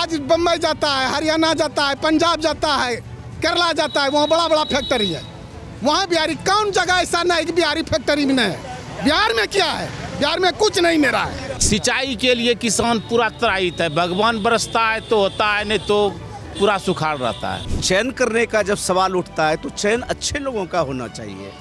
आज बम्बई जाता है, हरियाणा जाता है, पंजाब जाता है, केरला जाता है, वहाँ बड़ा बड़ा फैक्ट्री है। वहाँ बिहारी कौन जगह ऐसा नहीं कि बिहारी फैक्ट्री में नहीं है। बिहार में क्या है? बिहार में कुछ नहीं मेरा है। सिंचाई के लिए किसान पूरा त्राहित है। भगवान बरसता है तो होता है, नहीं तो पूरा सुखाड़ रहता है। चयन करने का जब सवाल उठता है तो चयन अच्छे लोगों का होना चाहिए।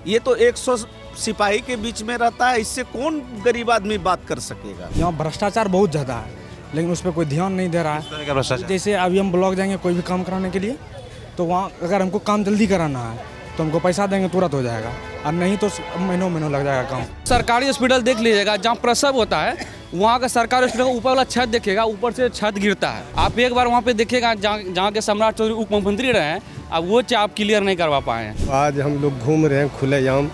ये तो 100 सिपाही के बीच में रहता है, इससे कौन गरीब आदमी बात कर सकेगा। यहाँ भ्रष्टाचार बहुत ज़्यादा है, लेकिन उस पर कोई ध्यान नहीं दे रहा है। जैसे अभी हम ब्लॉक जाएंगे कोई भी काम कराने के लिए, तो वहाँ अगर हमको काम जल्दी कराना है तो हमको पैसा देंगे तुरंत हो जाएगा, और नहीं तो महीनों लग जाएगा काम। सरकारी हॉस्पिटल देख लीजिएगा, जहाँ प्रसव होता है वहाँ का सरकारी हॉस्पिटल का ऊपर वाला छत देखिएगा, ऊपर से छत गिरता है। आप एक बार वहाँ पे देखिएगा, जहाँ के सम्राट चौधरी उप मुख्यमंत्री रहे हैं, अब वो आप क्लियर नहीं करवा पाए हैं। आज हम लोग घूम रहे हैं खुलेआम,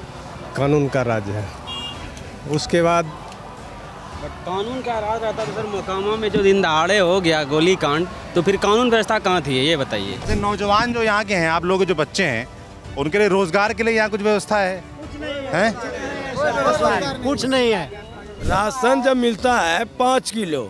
कानून का राज है। उसके बाद कानून का राज रहता तो सर मोकामा में जो दिन दहाड़े हो गया गोली कांड, तो फिर कानून व्यवस्था कहाँ थी ये बताइए। नौजवान जो यहाँ के हैं, आप लोग जो बच्चे हैं, उनके लिए रोजगार के लिए यहाँ कुछ व्यवस्था है? कुछ नहीं है। राशन जब मिलता है 5 किलो,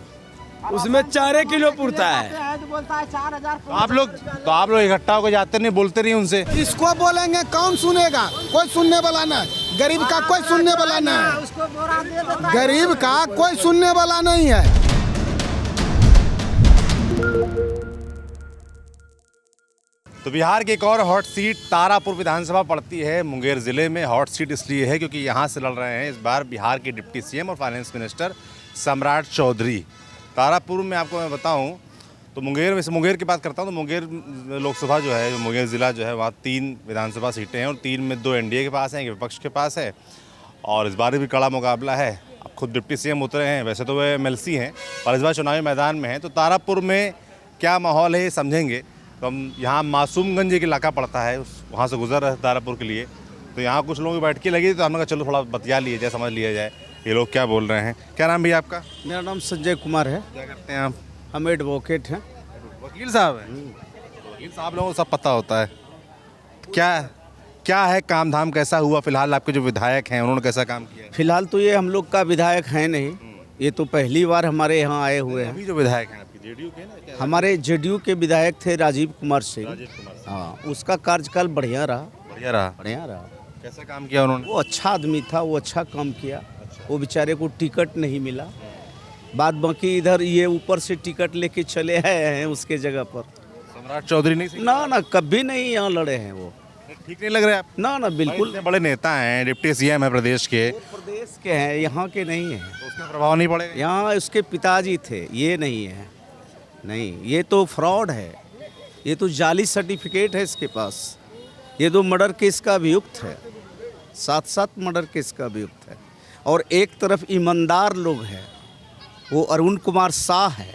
उसमें 4 किलो पुरता है। तो आप लोग इकट्ठा होकर जाते नहीं, बोलते नहीं उनसे? इसको बोलेंगे कौन सुनेगा? कोई सुनने वाला नहीं। गरीब का कोई सुनने वाला नहीं। गरीब का कोई सुनने वाला नहीं है। तो बिहार की एक और हॉट सीट तारापुर विधानसभा पड़ती है। मुंगेर जिले में हॉट सीट इसलिए है क्योंकि यहाँ से लड़ रहे हैं इस बार बिहार के डिप्टी सीएम और फाइनेंस मिनिस्टर सम्राट चौधरी। तारापुर में आपको मैं बताऊं तो मुंगेर की बात करता हूं तो मुंगेर लोकसभा जो है, मुंगेर ज़िला जो है, वहाँ 3 विधानसभा सीटें हैं और 3 में 2 एनडीए के पास हैं, 1 विपक्ष के पास है। और इस बार भी कड़ा मुकाबला है। अब खुद डिप्टी सीएम उतरे हैं, वैसे तो वे एमएलसी हैं और इस बार चुनावी मैदान में हैं। तो तारापुर में क्या माहौल है ये समझेंगे। तो हम यहाँ मासूमगंज एक इलाका पड़ता है, वहाँ से गुजर रहे तारापुर के लिए, तो यहाँ कुछ लोगों की बैठकी लगी, तो हमने कहा चलो थोड़ा बतिया लिया जाए, समझ लिया जाए ये लोग क्या बोल रहे हैं। क्या नाम भैया आपका? मेरा नाम संजय कुमार है। क्या करते हैं आप? हम एडवोकेट हैं। वकील साहब हैं? वकील साहब लोगों को सब पता होता है। क्या है काम धाम, कैसा हुआ? फिलहाल आपके जो विधायक हैं उन्होंने कैसा काम किया? फिलहाल तो ये हम लोग का विधायक है नहीं, ये तो पहली बार हमारे यहाँ आए हुए हैं। अभी जो विधायक हैं आपके जेडीयू के ना? हमारे जेडीयू के विधायक थे राजीव कुमार सिंह। हाँ, उसका कार्यकाल बढ़िया रहा। कैसा काम किया उन्होंने? वो अच्छा आदमी था, वो अच्छा काम किया। वो बेचारे को टिकट नहीं मिला, बाद बाकी इधर ये ऊपर से टिकट लेके चले आए हैं उसके जगह पर। सम्राट चौधरी नहीं? ना कभी नहीं यहाँ लड़े हैं वो। ठीक नहीं लग रहे आप? ना बिल्कुल। इतने बड़े नेता हैं, डिप्टी सीएम है प्रदेश के, प्रदेश के हैं, यहाँ के नहीं हैं। तो उसका प्रभाव नहीं पड़ेगा? यहाँ उसके पिताजी थे, ये नहीं है। नहीं, ये तो फ्रॉड है, ये तो जाली सर्टिफिकेट है इसके पास। ये तो मर्डर केस का अभियुक्त है, 7 मर्डर केस का अभियुक्त है। और एक तरफ ईमानदार लोग हैं, वो अरुण कुमार शाह है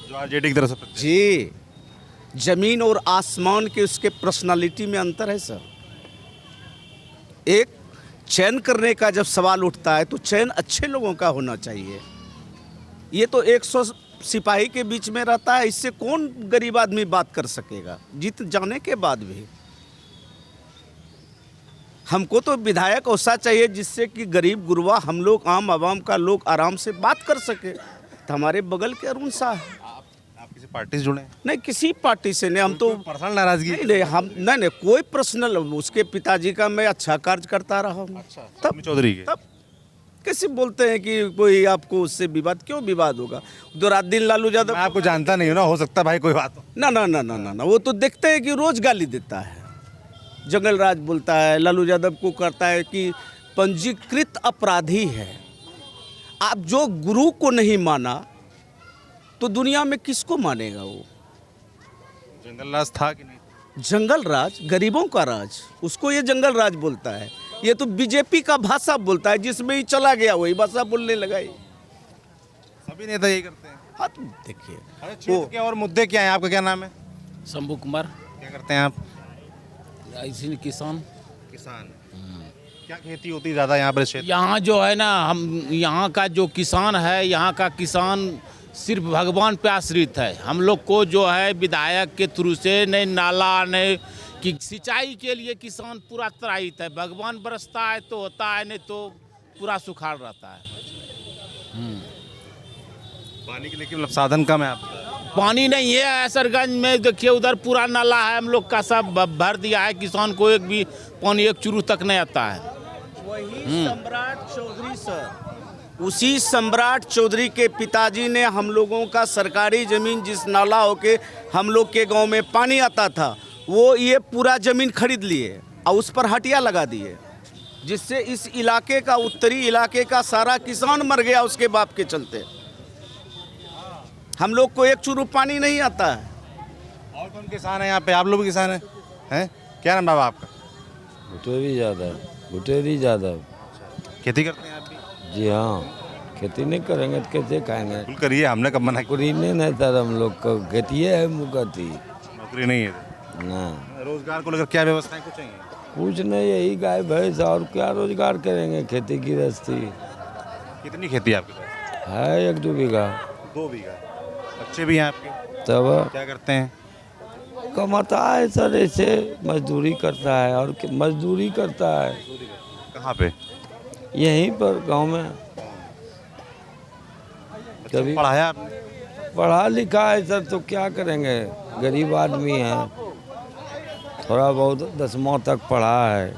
जो आरजेडी की तरफ से जी। जमीन और आसमान के उसके पर्सनालिटी में अंतर है सर। एक चयन करने का जब सवाल उठता है तो चयन अच्छे लोगों का होना चाहिए। ये तो 100 सिपाही के बीच में रहता है, इससे कौन गरीब आदमी बात कर सकेगा जीत जाने के बाद भी। हमको तो विधायक ऐसा चाहिए जिससे कि गरीब गुरबा हम लोग आम आवाम का लोग आराम से बात कर सके। तो हमारे बगल के अरुण शाह, आप किसी पार्टी से जुड़े हैं? नहीं किसी पार्टी से नहीं, हम तो पर्सनल नाराजगी नहीं, हम नहीं कोई पर्सनल। उसके पिताजी का मैं अच्छा कार्य करता रहा हूँ। अच्छा, तब चौधरी के तब कैसे बोलते हैं कि कोई आपको उससे विवाद? क्यों विवाद होगा? तो रात दिन लालू यादव, मैं आपको जानता नहीं हूँ ना, हो सकता भाई कोई बात हो। ना, वो तो देखते हैं कि रोज गाली देता है, जंगल राज बोलता है, लालू यादव को करता है कि पंजीकृत अपराधी है। आप जो गुरु को नहीं माना तो दुनिया में किसको मानेगा? वो जंगल राज था कि नहीं? जंगल राज गरीबों का राज, उसको ये जंगल राज बोलता है। ये तो बीजेपी का भाषा बोलता है, जिसमें ही चला गया वही भाषा बोलने लगा। सभी नेता यही करते हैं। हाँ, देखिए क्षेत्र के और मुद्दे क्या हैं? आपका क्या नाम है? शंभू कुमार। क्या करते हैं आप? ऐसी किसान। क्या खेती होती है ज़्यादा यहाँ पर क्षेत्र? यहाँ जो है ना, हम यहाँ का जो किसान है, यहाँ का किसान सिर्फ भगवान पे आश्रित है। हम लोग को जो है विधायक के थ्रू से नहीं नाला नहीं कि सिंचाई के लिए किसान पूरा त्राहित है। भगवान बरसता है तो होता है, नहीं तो पूरा सुखाड़ रहता है। पानी के लेकिन मतलब साधन कम है आपका। पानी नहीं है असरगंज में, देखिए उधर पूरा नाला है, हम लोग का सब भर दिया है, किसान को एक भी पानी एक चुरू तक नहीं आता है। वही सम्राट चौधरी सर, उसी सम्राट चौधरी के पिताजी ने हम लोगों का सरकारी ज़मीन जिस नाला होके हम लोग के गांव में पानी आता था, वो ये पूरा ज़मीन खरीद लिए और उस पर हटिया लगा दिए, जिससे इस इलाके का, उत्तरी इलाके का सारा किसान मर गया उसके बाप के चलते। हम लोग को एक चुरू पानी नहीं आता है। और कौन किसान है यहाँ पे? आप लोग भी किसान हैं? क्या नाम बाबा आपका? भुटेरी यादव, भुटेरी यादव। खेती करते हैं आप भी? जी हाँ, खेती नहीं करेंगे तो कैसे खाएंगे? बिल्कुल करिए, हमने कब मना किया? नौकरी नहीं सर, हम लोग को खेती है मुकती नौकरी नहीं है ना। रोजगार को लेकर क्या व्यवस्थाएं कुछ चाहिए? कुछ नहीं, यही गाय भैंस, और क्या रोजगार करेंगे? खेती गृहस्थी कितनी खेती है आपके पास? है 1-2 बीघा। 2 बीघा। बच्चे भी हैं आपके? तब क्या करते हैं? कमाता है सर, ऐसे मजदूरी करता है, और मजदूरी करता है। कहाँ पे? यहीं पर गांव में। कभी पढ़ाया आपने? पढ़ा लिखा है सर, तो क्या करेंगे, गरीब आदमी है, थोड़ा बहुत 10वां तक पढ़ा है।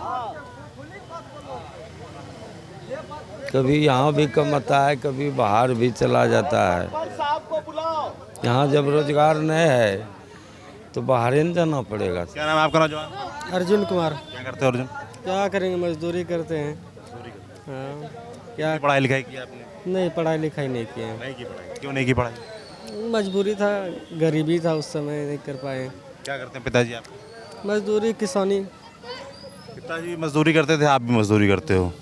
कभी यहाँ भी कमाता है, कभी बाहर भी चला जाता है। यहाँ जब रोजगार नहीं है तो बाहर ही जाना पड़ेगा। क्या नाम है आपका नौजवान? अर्जुन कुमार। क्या करते हो अर्जुन? क्या करेंगे, मजदूरी करते हैं। हाँ, क्या पढ़ाई लिखाई की आपने? नहीं, पढ़ाई लिखाई नहीं किए हैं। नहीं की पढ़ाई। क्यों नहीं की पढ़ाई? मजबूरी था, गरीबी था उस समय, नहीं कर पाए। क्या करते हैं पिताजी आपके? मजदूरी, किसानी। पिताजी मजदूरी करते थे, आप भी मजदूरी करते हो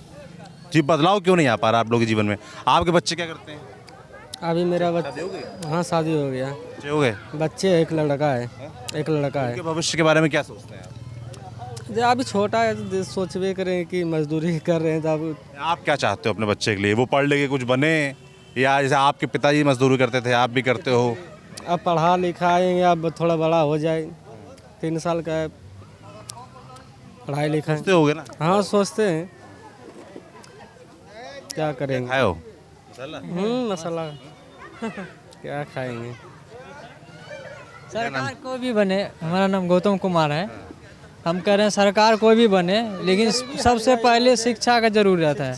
जी। बदलाव क्यों नहीं आ पा रहा आप लोगों के जीवन में? आपके बच्चे क्या करते हैं? अभी मेरा बच्चा, हाँ शादी हो गया। बच्चे हो गए? बच्चे, एक लड़का है, एक लड़का है। उनके भविष्य के बारे में क्या सोचते हैं आप? अभी छोटा है तो सोचबे करें कि मजदूरी कर रहे हैं, तो अब आप क्या चाहते हो अपने बच्चे के लिए? वो पढ़ ले के कुछ बने, या जैसे आपके पिताजी मजदूरी करते थे आप भी करते हो? अब पढ़ा लिखाएंगे, अब थोड़ा बड़ा हो जाए, 3 साल का है, पढ़ाई लिखाई। सोचते होगे ना? हाँ सोचते हैं, क्या करेंगे। खाए हो मसाला क्या खाएंगे। सरकार कोई भी बने, हमारा नाम गौतम कुमार है, हम कह रहे हैं सरकार कोई भी बने, लेकिन सबसे पहले शिक्षा का जरूरत है।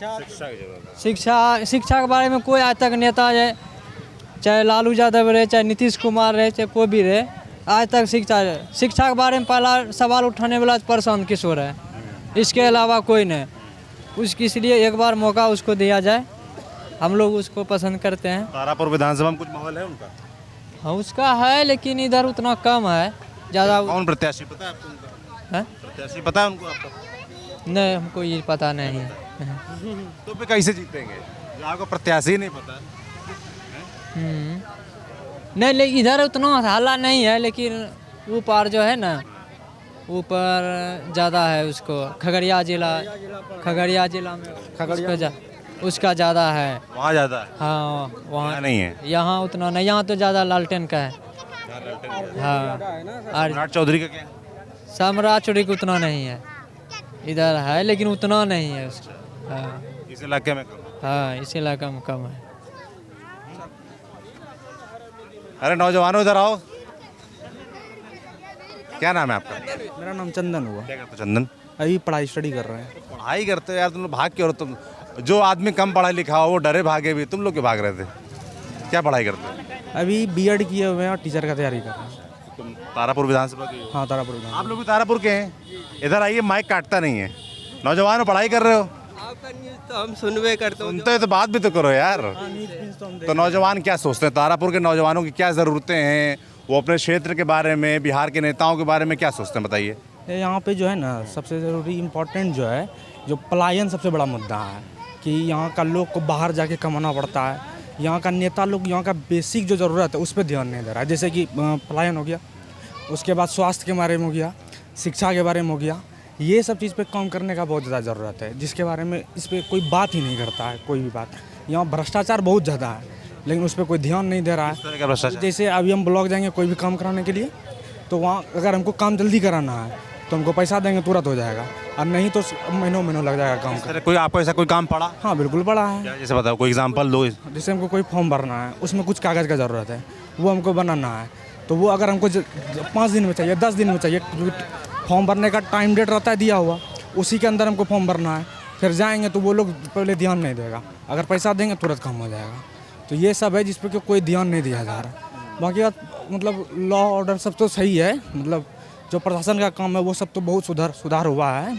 शिक्षा के बारे में कोई आज तक नेता है, चाहे लालू यादव रहे, चाहे नीतीश कुमार रहे, चाहे कोई भी रहे, आज तक शिक्षा के बारे में पहला सवाल उठाने वाला प्रशांत किशोर है, इसके अलावा कोई नहीं। इसलिए एक बार मौका उसको दिया जाए, हम लोग उसको पसंद करते हैं। तारापुर विधानसभा में कुछ माहौल है उनका? हाँ उसका है, लेकिन इधर उतना कम है, ज़्यादा। कौन प्रत्याशी पता है आपको उनका? है? प्रत्याशी पता है उनको आपको? नहीं, हमको ये पता नहीं है। तो फिर कैसे जीतेंगे जब आपको प्रत्याशी नहीं पता? नहीं, लेकिन इधर उतना हल्ला नहीं है, लेकिन ऊपर जो है ना, ऊपर ज़्यादा है उसको, खगड़िया जिला में उसका ज़्यादा है। वहाँ ज़्यादा है? हाँ वहाँ नहीं है। यहाँ उतना नहीं, यहाँ तो ज़्यादा लालटेन का है। हाँ, और सम्राट चौधरी का क्या है? सम्राट चौधरी का उतना नहीं है, इधर है लेकिन उतना नहीं है उसका। हाँ इस इलाके में? हाँ, इस इलाका में कम है। अरे नौजवानों इधर आओ। क्या नाम है आपका? मेरा नाम चंदन हुआ। क्या करते हो चंदन? अभी पढ़ाई स्टडी कर रहे हैं। पढ़ाई करते हो यार, तुम लोग भाग क्यों रहे हो? तुम जो आदमी कम पढ़ा लिखा हो वो डरे भागे भी, तुम लोग क्यों भाग रहे थे? क्या पढ़ाई करते हो? अभी बीएड किए हुए हैं और टीचर का तैयारी कर रहे हैं। तुम तारापुर विधानसभा के हो? हाँ तारापुर विधानसभा। आप लोग भी तारापुर के हैं? इधर आइए, माइक काटता नहीं है। नौजवानों पढ़ाई कर रहे हो? आपका न्यूज़ तो हम सुनवे करते हो। सुनते हो तो बात भी तो करो यार। तो नौजवान क्या सोचते हैं? तारापुर के नौजवानों की क्या ज़रूरतें हैं? वो अपने क्षेत्र के बारे में, बिहार के नेताओं के बारे में क्या सोचते हैं, बताइए। यहाँ पे जो है ना, सबसे ज़रूरी इम्पोर्टेंट जो है, जो पलायन सबसे बड़ा मुद्दा है कि यहाँ का लोग को बाहर जाके कमाना पड़ता है। यहाँ का नेता लोग यहाँ का बेसिक जो ज़रूरत है उस पर ध्यान नहीं दे रहा है। जैसे कि पलायन हो गया, उसके बाद स्वास्थ्य के बारे में हो गया, शिक्षा के बारे में हो गया, ये सब चीज़ पे काम करने का बहुत ज़्यादा ज़रूरत है, जिसके बारे में इस पर कोई बात ही नहीं करता है। कोई भी बात, यहाँ भ्रष्टाचार बहुत ज़्यादा है, लेकिन उस पर कोई ध्यान नहीं दे रहा है। जैसे अभी हम ब्लॉक जाएंगे कोई भी काम कराने के लिए, तो वहाँ अगर हमको काम जल्दी कराना है तो हमको पैसा देंगे तुरंत हो जाएगा, और नहीं तो महीनों महीनों लग जाएगा काम का। कोई आपको ऐसा कोई काम पड़ा? हाँ बिल्कुल पड़ा है। क्या जैसे बताओ, कोई एग्जांपल दो। जैसे हमको कोई फॉर्म भरना है, उसमें कुछ कागज़ का ज़रूरत है, वो हमको बनाना है, तो वो अगर हमको 5 दिन में चाहिए, 10 दिन में चाहिए, फॉर्म भरने का टाइम डेट रहता है दिया हुआ, उसी के अंदर हमको फॉर्म भरना है, फिर जाएंगे तो वो लोग पहले ध्यान नहीं देगा, अगर पैसा देंगे तुरंत काम हो जाएगा। तो ये सब है जिस पर कि कोई ध्यान नहीं दिया जा रहा। बाकी बात मतलब लॉ ऑर्डर सब तो सही है, मतलब जो प्रशासन का काम है वो सब तो बहुत सुधार हुआ है,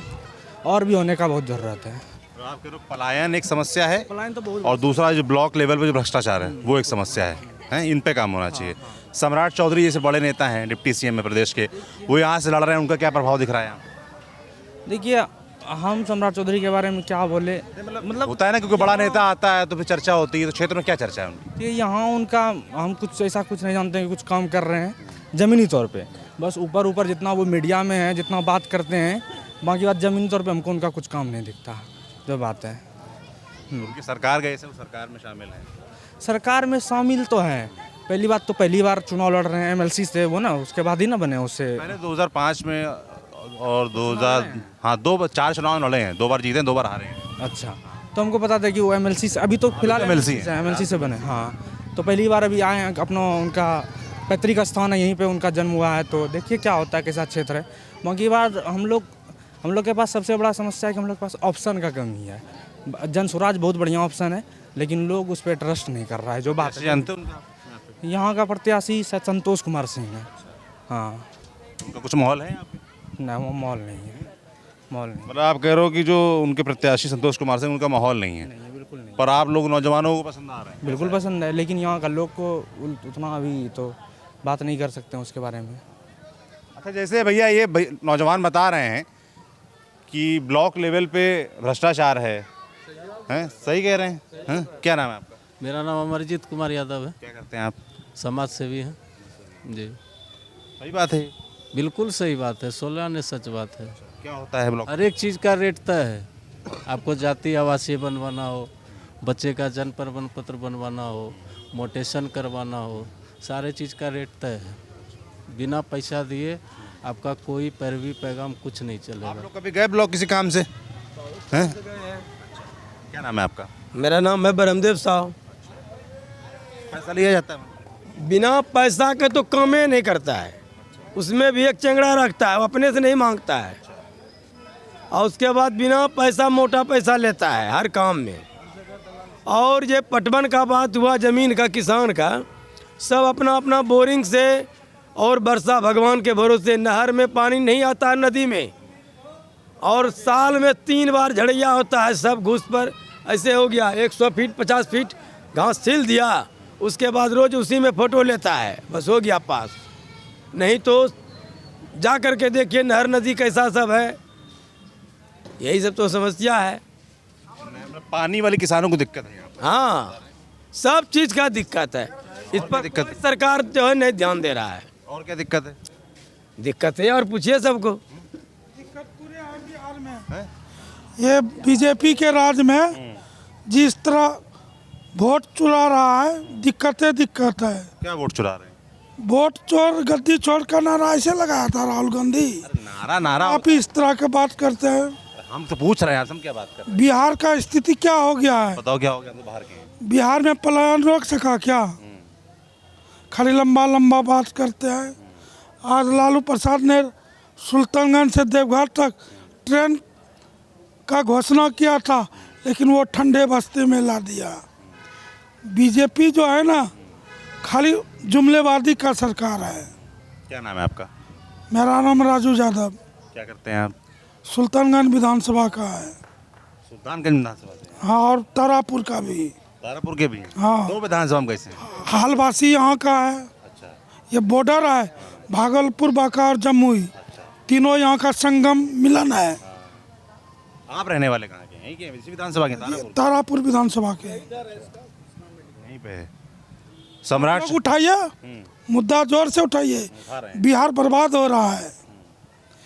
और भी होने का बहुत ज़रूरत है। तो आप कह रहे हो पलायन एक समस्या है, पलायन तो बहुत, और दूसरा जो ब्लॉक लेवल पे जो भ्रष्टाचार है वो एक समस्या है, इन पे काम होना चाहिए। सम्राट चौधरी जैसे बड़े नेता हैं डिप्टी सीएम में प्रदेश के, वो यहाँ से लड़ रहे हैं, उनका क्या प्रभाव दिख रहा है यहाँ? देखिए हम सम्राट चौधरी के बारे में क्या बोले, मतलब होता है ना, क्योंकि बड़ा नेता आता है तो फिर चर्चा होती है, तो क्षेत्र में क्या चर्चा है उनकी? कि यहाँ उनका हम कुछ ऐसा कुछ नहीं जानते हैं कि कुछ काम कर रहे हैं ज़मीनी तौर पे, बस ऊपर जितना वो मीडिया में है, जितना बात करते हैं, बाकी बात ज़मीनी तौर पे हमको उनका कुछ काम नहीं दिखता, जो बात है। उनकी सरकार गए से वो सरकार में शामिल है। सरकार में शामिल तो है, पहली बार चुनाव लड़ रहे हैं एमएलसी से, वो ना उसके बाद ही ना बने उससे पहले 2005 में और 4 चुनाव लड़े हैं, 2 बार जीते हैं, 2 बार हारे हैं। अच्छा, तो हमको पता था कि वो एमएलसी से, अभी तो फिलहाल एमएलसी से बने। हाँ, तो पहली बार अभी आए हैं, अपना उनका पैतृक स्थान है, यहीं पे उनका जन्म हुआ है, तो देखिए क्या होता है, कैसा क्षेत्र है। बाकी बात हम लोग के पास सबसे बड़ा समस्या है कि हम लोग के पास ऑप्शन का कमी है। जन स्वराज बहुत बढ़िया ऑप्शन है, लेकिन लोग उस पर ट्रस्ट नहीं कर रहा है, जो बात है। जानते हैं यहाँ का प्रत्याशी संतोष कुमार सिंह है। हाँ, उनका कुछ माहौल है यहाँ पे? नहीं, वो माहौल नहीं है, माहौल नहीं। मतलब आप कह रहे हो कि जो उनके प्रत्याशी संतोष कुमार सिंह, उनका माहौल नहीं है? नहीं, बिल्कुल नहीं। पर आप लोग नौजवानों को पसंद आ रहे हैं? बिल्कुल पसंद है, लेकिन यहाँ का लोग को उतना अभी तो बात नहीं कर सकते हैं उसके बारे में। अच्छा, जैसे भैया ये नौजवान बता रहे हैं कि ब्लॉक लेवल पे भ्रष्टाचार है, सही कह रहे हैं? क्या नाम है आपका? मेरा नाम अमरजीत कुमार यादव है। क्या करते हैं आप? समाज सेवी हैं जी। सही बात है, बिल्कुल सही बात है, 16 ने सच बात है। क्या होता है ब्लॉक? हर एक चीज़ का रेट तय है। आपको जाति आवासीय बनवाना हो, बच्चे का जन्म प्रमाण पत्र बनवाना हो, मोटेशन करवाना हो, सारे चीज़ का रेट तय है। बिना पैसा दिए आपका कोई पैरवी पैगाम कुछ नहीं चलेगा। आप लोग कभी गए ब्लॉक किसी काम से? हैं? क्या नाम है आपका? मेरा नाम है ब्रह्मदेव साहू। पैसा लिया जाता है? बिना पैसा के तो काम ही नहीं करता है, उसमें भी एक चंगड़ा रखता है, वो अपने से नहीं मांगता है, और उसके बाद बिना पैसा मोटा पैसा लेता है हर काम में। और ये पटवन का बात हुआ, ज़मीन का, किसान का, सब अपना अपना बोरिंग से और वर्षा भगवान के भरोसे, नहर में पानी नहीं आता है, नदी में, और साल में 3 बार झड़िया होता है, सब घूस पर ऐसे हो गया, 100 फीट 50 फीट घास छील दिया, उसके बाद रोज़ उसी में फ़ोटो लेता है, बस हो गया पास। नहीं तो जा कर के देखिए नहर नदी कैसा सब है, यही सब तो समस्या है। पानी वाले किसानों को दिक्कत है यहाँ पर? हाँ, सब चीज़ का दिक्कत है, इस पर दिक्कत सरकार जो है नहीं ध्यान दे रहा है। और क्या दिक्कत है? दिक्कत है, और पूछिए सबको। दिक्कत पूरे है बिहार में, ये बीजेपी के राज में जिस तरह वोट चुरा रहा है, दिक्कत है। क्या वोट चुरा रहे हैं? वोट चोर गद्दी चोर का नारा ऐसे लगाया था राहुल गांधी। नारा आप इस तरह के बात करते हैं। हम तो पूछ रहे हैं, हम क्या बात कर रहे हैं? बिहार का स्थिति क्या हो गया है? बताओ क्या हो गया? तो बाहर के बिहार में पलायन रोक सका क्या? खाली लंबा बात करते हैं। आज लालू प्रसाद ने सुल्तानगंज से देवघर तक ट्रेन का घोषणा किया था, लेकिन वो ठंडे बस्ती में ला दिया। बीजेपी जो है ना, खाली जुमलेबाजी का सरकार है। क्या नाम है आपका? मेरा नाम राजू यादव। क्या करते हैं आप? सुल्तानगंज विधानसभा का है। सुल्तानगंज विधानसभा से? हाँ, और तारापुर का भी। तारापुर के भी? हाँ। 2 विधानसभा में कैसे? हालवासी यहाँ का है। अच्छा। ये बॉर्डर है, भागलपुर, बांका और जमुई, तीनों यहाँ का संगम मिलन है। आप रहने वाले कहाँ के हैं? यहीं के इसी विधानसभा के? तारापुर विधानसभा के। यहीं पे है। सम्राट उठाइए, मुद्दा जोर से उठाइए। बिहार बर्बाद हो रहा है।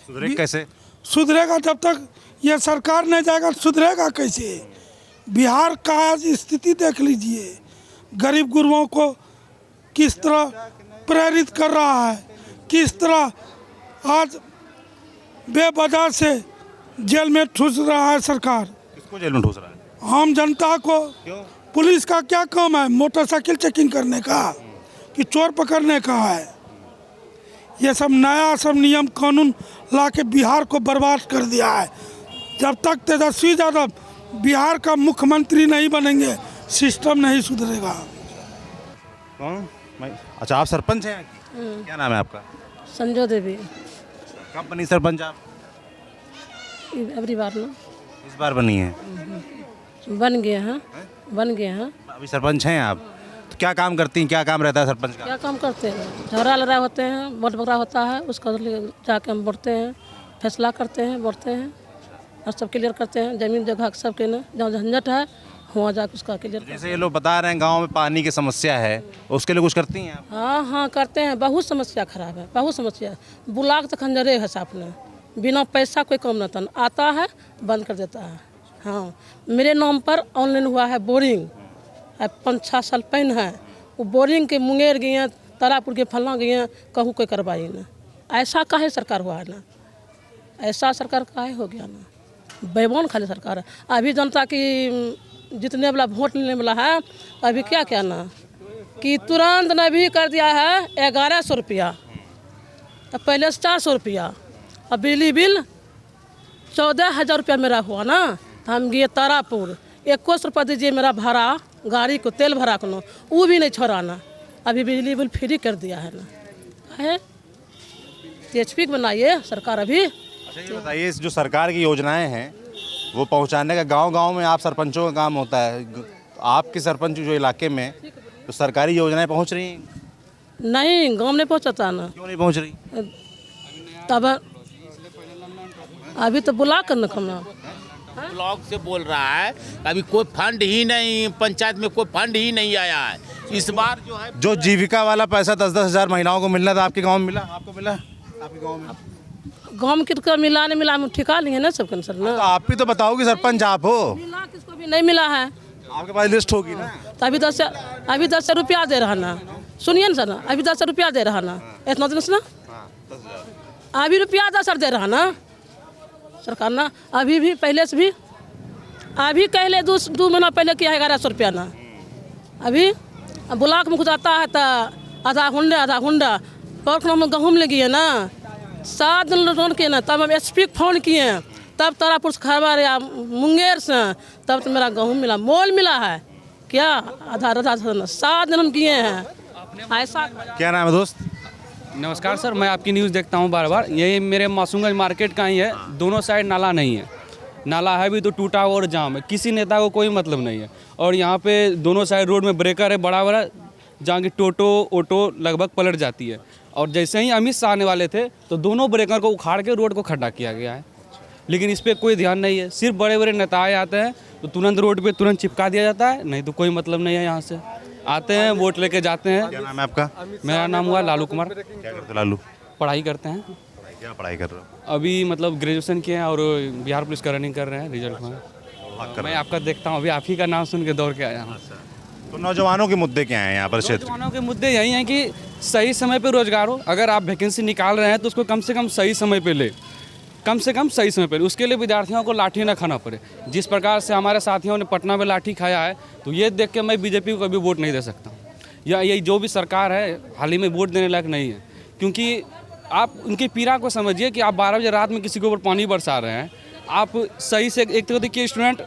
सुधरे कैसे? सुधरेगा जब तक ये सरकार नहीं जाएगा, सुधरेगा कैसे? बिहार का आज स्थिति देख लीजिए, गरीब गुरुओं को किस तरह प्रेरित कर रहा है, किस तरह आज बेवजह से जेल में ठूस रहा है सरकार। किसको जेल में ठूस रहा है? आम जनता को। क्यों? पुलिस का क्या काम है? मोटरसाइकिल चेकिंग करने का कि चोर पकड़ने का है? ये सब नया सब नियम कानून ला के बिहार को बर्बाद कर दिया है। जब तक तेजस्वी यादव बिहार का मुख्यमंत्री नहीं बनेंगे सिस्टम नहीं सुधरेगा। कौन? अच्छा, आप सरपंच हैं? क्या नाम है आपका? संजो देवी। कब बनी सरपंच आप? अबरी बार ना इस बार बनी है? बन गए हैं, बन गए हैं। अभी सरपंच हैं आप, तो क्या काम करती हैं? क्या काम रहता है सरपंच का? क्या काम करते हैं? झगड़ा लड़ाई होते हैं, वोट बगड़ा होता है, उसका जाके हम बढ़ते हैं, फैसला करते हैं, बढ़ते हैं और सब क्लियर करते हैं। ज़मीन जगह सबके ना जहाँ झंझट है वहाँ जाकर उसका क्लियर। जैसे ये लोग बता रहे हैं गांव में पानी की समस्या है, उसके लिए कुछ करती हैं आप? हाँ हाँ करते हैं। बहुत समस्या खराब है, बहुत समस्या। बुलाक तो खंजरे है साफ ने, बिना पैसा कोई काम नहीं आता है, बंद कर देता है। हाँ, मेरे नाम पर ऑनलाइन हुआ है बोरिंग, 5-6 साल पहले है। वो बोरिंग के मुंगेर गए हैं, तारापुर के फलना गए हैं, कहूँ कोई कार्रवाई ना। ऐसा काहे सरकार हुआ है ना, ऐसा सरकार काहे हो गया ना, बेईमान खाली सरकार है। अभी जनता की जितने वाला वोट लेने वाला है, अभी क्या क्या ना कि तुरंत न भी कर दिया है 1100 रुपया, पहले से 400 रुपया। अब बिजली बिल 14,000 रुपया मेरा हुआ ना, तो हम गए तारापुर, 21 रुपया दीजिए मेरा भाड़ा, गाड़ी को तेल भरा को, वो भी नहीं छोड़ाना। अभी बिजली बिल फ्री कर दिया है ना, है THP बनाइए सरकार अभी। अच्छा, ये बताइए, जो सरकार की योजनाएं हैं वो पहुंचाने का गांव-गांव में आप सरपंचों का काम होता है। आपके सरपंच जो इलाके में तो सरकारी योजनाएं पहुंच रही हैं? नहीं, गाँव नहीं पहुँचाता ना। क्यों नहीं पहुंच रही? तब अभी तो बुला कर ना ब्लॉक से बोल रहा है, अभी कोई फंड ही नहीं, पंचायत में कोई फंड ही नहीं आया है। इस बार जो है जो जीविका वाला पैसा 10-10 हज़ार महिलाओं को मिलना था, आपके गांव में मिला? आपको मिला? आपके गांव में? गाँव में किसको मिला नहीं मिला, हम ठिका लेंगे ना सबके सर ना। तो आप भी तो बताओ कि सरपंच आप हो। मिला किसको भी नहीं मिला है। आपके पास लिस्ट होगी ना। तो अभी 10 रुपया दे रहा ना, सुनिए ना सर ना, अभी 10 रुपया दे रहा ना, इतना दिन से ना अभी रुपया 10 दे रहा ना सरकार ना। अभी भी पहले से भी अभी कहले 2 महीना पहले किया है 1100 रुपया ना। अभी ब्लॉक में कुछ आता है तो आधा हुंडा पौखना में गहूम ले गए ना, 7 दिन रोन के ना, तब हम SP को फोन किए, तब तारापुर से खरवार या मुंगेर से, तब तो मेरा गहूम मिला, मोल मिला है क्या, आधा 7 दिन हम किए हैं ऐसा। क्या नाम है दोस्त? नमस्कार सर, मैं आपकी न्यूज़ देखता हूँ बार बार। ये मेरे मासूमगंज मार्केट का ही है, दोनों साइड नाला नहीं है, नाला है भी तो टूटा हुआ और जाम है, किसी नेता को कोई मतलब नहीं है। और यहाँ पे दोनों साइड रोड में ब्रेकर है बड़ा बड़ा, जहाँ की टोटो ऑटो लगभग पलट जाती है। और जैसे ही अमित शाह आने वाले थे तो दोनों ब्रेकर को उखाड़ के रोड को खड्डा किया गया है, लेकिन इस पर कोई ध्यान नहीं है। सिर्फ बड़े बड़े नेताएँ आते हैं तो तुरंत रोड पे तुरंत चिपका दिया जाता है, नहीं तो कोई मतलब नहीं है। यहाँ से आते हैं, वोट लेके जाते हैं। क्या नाम है आपका? मेरा नाम हुआ लालू कुमार। क्या करते लालू? पढ़ाई करते हैं। क्या पढ़ाई कर रहे हो? अभी मतलब ग्रेजुएशन किए हैं और बिहार पुलिस का रनिंग कर रहे हैं, रिजल्ट में। मैं आपका देखता हूँ, अभी आप ही का नाम सुन के दौड़ के आया हूँ। तो नौजवानों के मुद्दे क्या हैं यहाँ पर क्षेत्र? नौजवानों के मुद्दे यही हैं कि सही समय पे रोजगार हो। अगर आप वैकेंसी निकाल रहे हैं तो उसको कम से कम सही समय पे ले, कम से कम सही समय पर। उसके लिए विद्यार्थियों को लाठी ना खाना पड़े। जिस प्रकार से हमारे साथियों ने पटना में लाठी खाया है, तो ये देख के मैं बीजेपी को कभी वोट नहीं दे सकता। या ये जो भी सरकार है हाल ही में वोट देने लायक नहीं है, क्योंकि आप उनकी पीड़ा को समझिए कि आप 12 बजे रात में किसी के ऊपर पानी बरसा रहे हैं। आप सही से, एक तो देखिए स्टूडेंट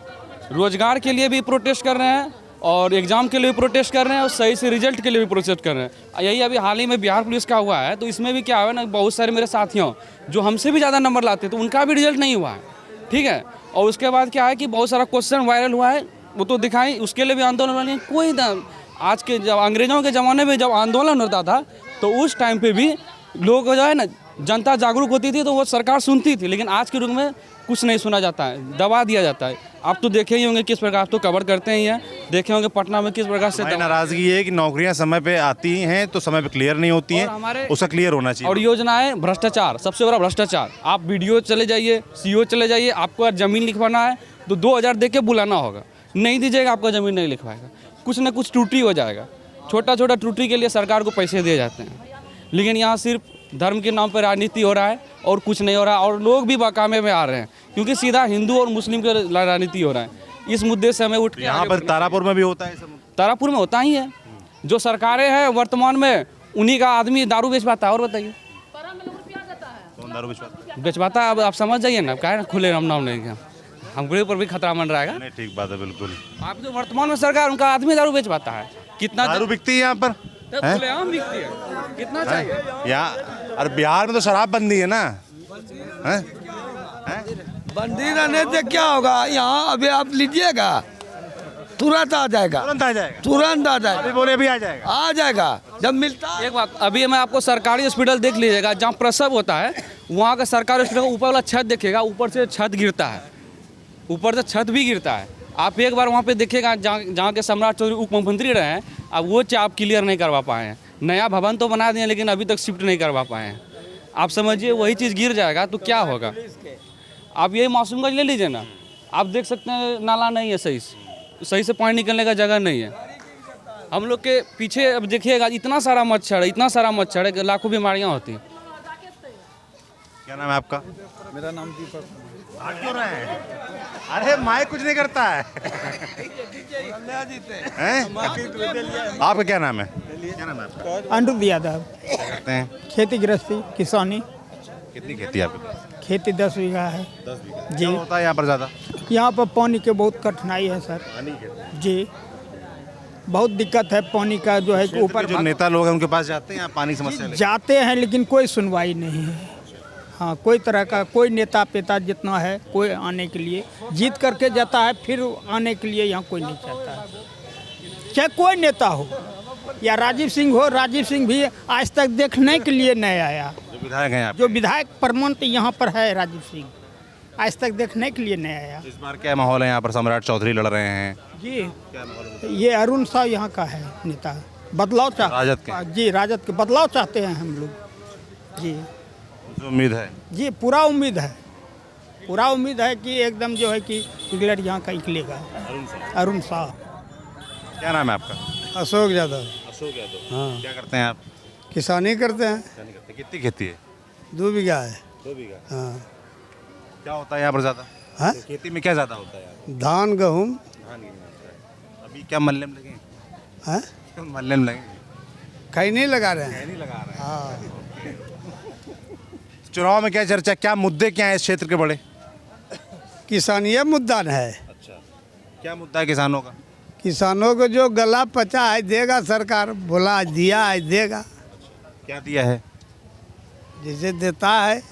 रोजगार के लिए भी प्रोटेस्ट कर रहे हैं और एग्ज़ाम के लिए भी प्रोटेस्ट कर रहे हैं और सही से रिजल्ट के लिए भी प्रोटेस्ट कर रहे हैं। यही अभी हाल ही में बिहार पुलिस का हुआ है, तो इसमें भी क्या हुआ ना, बहुत सारे मेरे साथियों जो हमसे भी ज़्यादा नंबर लाते तो उनका भी रिजल्ट नहीं हुआ है, ठीक है। और उसके बाद क्या है कि बहुत सारा क्वेश्चन वायरल हुआ है, वो तो दिखाई, उसके लिए भी आंदोलन वाले कोई आज के जब अंग्रेज़ों के ज़माने में जब आंदोलन होता था तो उस टाइम पे भी लोग जो है ना, जनता जागरूक होती थी तो वो सरकार सुनती थी, लेकिन आज के युग में कुछ नहीं सुना जाता है, दबा दिया जाता है। आप तो देखे ही होंगे किस प्रकार, तो कवर करते ही हैं, देखे होंगे पटना में किस प्रकार से नाराजगी है कि नौकरियां समय पे आती हैं तो समय पे क्लियर नहीं होती हैं, उसका क्लियर होना चाहिए। और योजनाएं, भ्रष्टाचार, सबसे बड़ा भ्रष्टाचार। आप BDO चले जाइए, CO चले जाइए, आपको ज़मीन लिखवाना है तो 2000 दे के बुलाना होगा, नहीं दीजिएगा आपको ज़मीन नहीं लिखवाएगा, कुछ ना कुछ त्रुटि हो जाएगा। छोटा छोटा त्रुटि के लिए सरकार को पैसे दिए जाते हैं, लेकिन यहाँ सिर्फ धर्म के नाम पर राजनीति हो रहा है और कुछ नहीं हो रहा है, और लोग भी बकामे में आ रहे हैं क्योंकि सीधा हिंदू और मुस्लिम के राजनीति हो रहा है। इस मुद्दे से हमें उठ के यहाँ पर तारापुर में भी होता है सब। तारापुर में होता ही है। जो सरकारें हैं वर्तमान में उन्हीं का आदमी दारू बेचवाता है। और बताइए कौन दारू बेचवाता बेचवाता है? अब आप समझ जाइए ना, क्या खुले हम नाम नहीं क्या हमको ऊपर भी खतरा मन रहेगा। नहीं, ठीक बात है बिल्कुल। आप जो वर्तमान में सरकार उनका आदमी दारू बेचवाता है। कितना दारू बिकती है यहाँ पर? खुलेआम बिकती है। कितना चाहिए यहाँ? अरे बिहार में तो शराब बंदी है ना। हैं? बंदी रहने से क्या होगा? यहाँ अभी आप लीजिएगा तुरंत आ जाएगा, तुरंत आ जाएगा, तुरंत आ जाएगा। अभी बोले अभी आ जाएगा, आ जाएगा जब मिलता। एक बात, अभी मैं आपको सरकारी हॉस्पिटल देख लीजिएगा, जहाँ प्रसव होता है वहाँ का सरकारी हॉस्पिटल का ऊपर वाला छत देखिएगा, ऊपर से छत गिरता है, ऊपर से छत भी गिरता है। आप एक बार वहाँ पे देखिएगा, जहाँ के सम्राट चौधरी उप मुख्यमंत्री रहे हैं, अब वो आप क्लियर नहीं करवा पाए हैं। नया भवन तो बना दिए लेकिन अभी तक शिफ्ट नहीं करवा पाए हैं। आप समझिए वही चीज़ गिर जाएगा तो क्या होगा। आप यही मासूमगंज ले लीजिए ना, आप देख सकते हैं नाला नहीं है, सही से पानी निकलने का जगह नहीं है। हम लोग के पीछे अब देखिएगा इतना सारा मच्छर है, इतना सारा मच्छर है कि लाखों बीमारियाँ होती हैं। क्या नाम है आपका? मेरा नाम दीपक। भाग क्यों रहे हैं? अरे माइक कुछ नहीं करता है। आपका क्या नाम है? क्या नाम है आपका? अनिरुद्ध यादव। क्या करते हैं? खेती गृहस्थी किसानी। कितनी खेती है आपके पास? खेती 10 बीघा है। 10 बीघा। जी। क्या होता है यहाँ पर ज़्यादा? यहाँ पर पानी की बहुत कठिनाई है सर। जी, बहुत दिक्कत है पानी का, जो है कि ऊपर जो नेता लोग हैं उनके पास जाते हैं, यहाँ पानी की समस्या लेके? जाते हैं लेकिन कोई सुनवाई नहीं है। हाँ, कोई तरह का कोई नेता पेता जितना है कोई आने के लिए जीत करके जाता है, फिर आने के लिए यहाँ कोई नहीं चाहता है। चाहे कोई नेता हो या राजीव सिंह हो, राजीव सिंह भी आज तक देखने के लिए नहीं आया। जो विधायक हैं जो विधायक परमानेंट यहाँ पर है राजीव सिंह, आज तक देखने के लिए नहीं आया। इस बार क्या माहौल है यहाँ पर? सम्राट चौधरी लड़ रहे हैं जी, क्या माहौल? ये अरुण साह यहाँ का है नेता, बदलाव राजद के? जी, राजद के बदलाव चाहते हैं हम लोग। जी, उम्मीद है जी, पूरा उम्मीद है, पूरा उम्मीद है कि एकदम जो है कि रिजल्ट यहाँ का निकलेगा। अरुण साह। क्या नाम है आपका? अशोक यादव। अशोक यादव। हाँ। क्या करते हैं आप? किसानी करते हैं। कितनी खेती है? 2 बीघा है। 2 बीघा। हाँ। क्या होता है यहाँ पर ज़्यादा? हाँ? खेती में क्या ज़्यादा होता है यहाँ? धान गेहूँ। धान गेहूँ होता है। अभी क्या मल्ले में लगे? हाँ? मल्ले में लगे? कहीं नहीं लगा रहे हैं। नहीं लगा रहे हैं। हाँ। चुनाव में क्या चर्चा, क्या मुद्दे क्या है इस क्षेत्र के बड़े? किसानी मुद्दा है। अच्छा, क्या मुद्दा है किसानों का? किसानों को जो गला पचा है देगा सरकार, बोला दिया है देगा। क्या दिया है? जिसे देता है।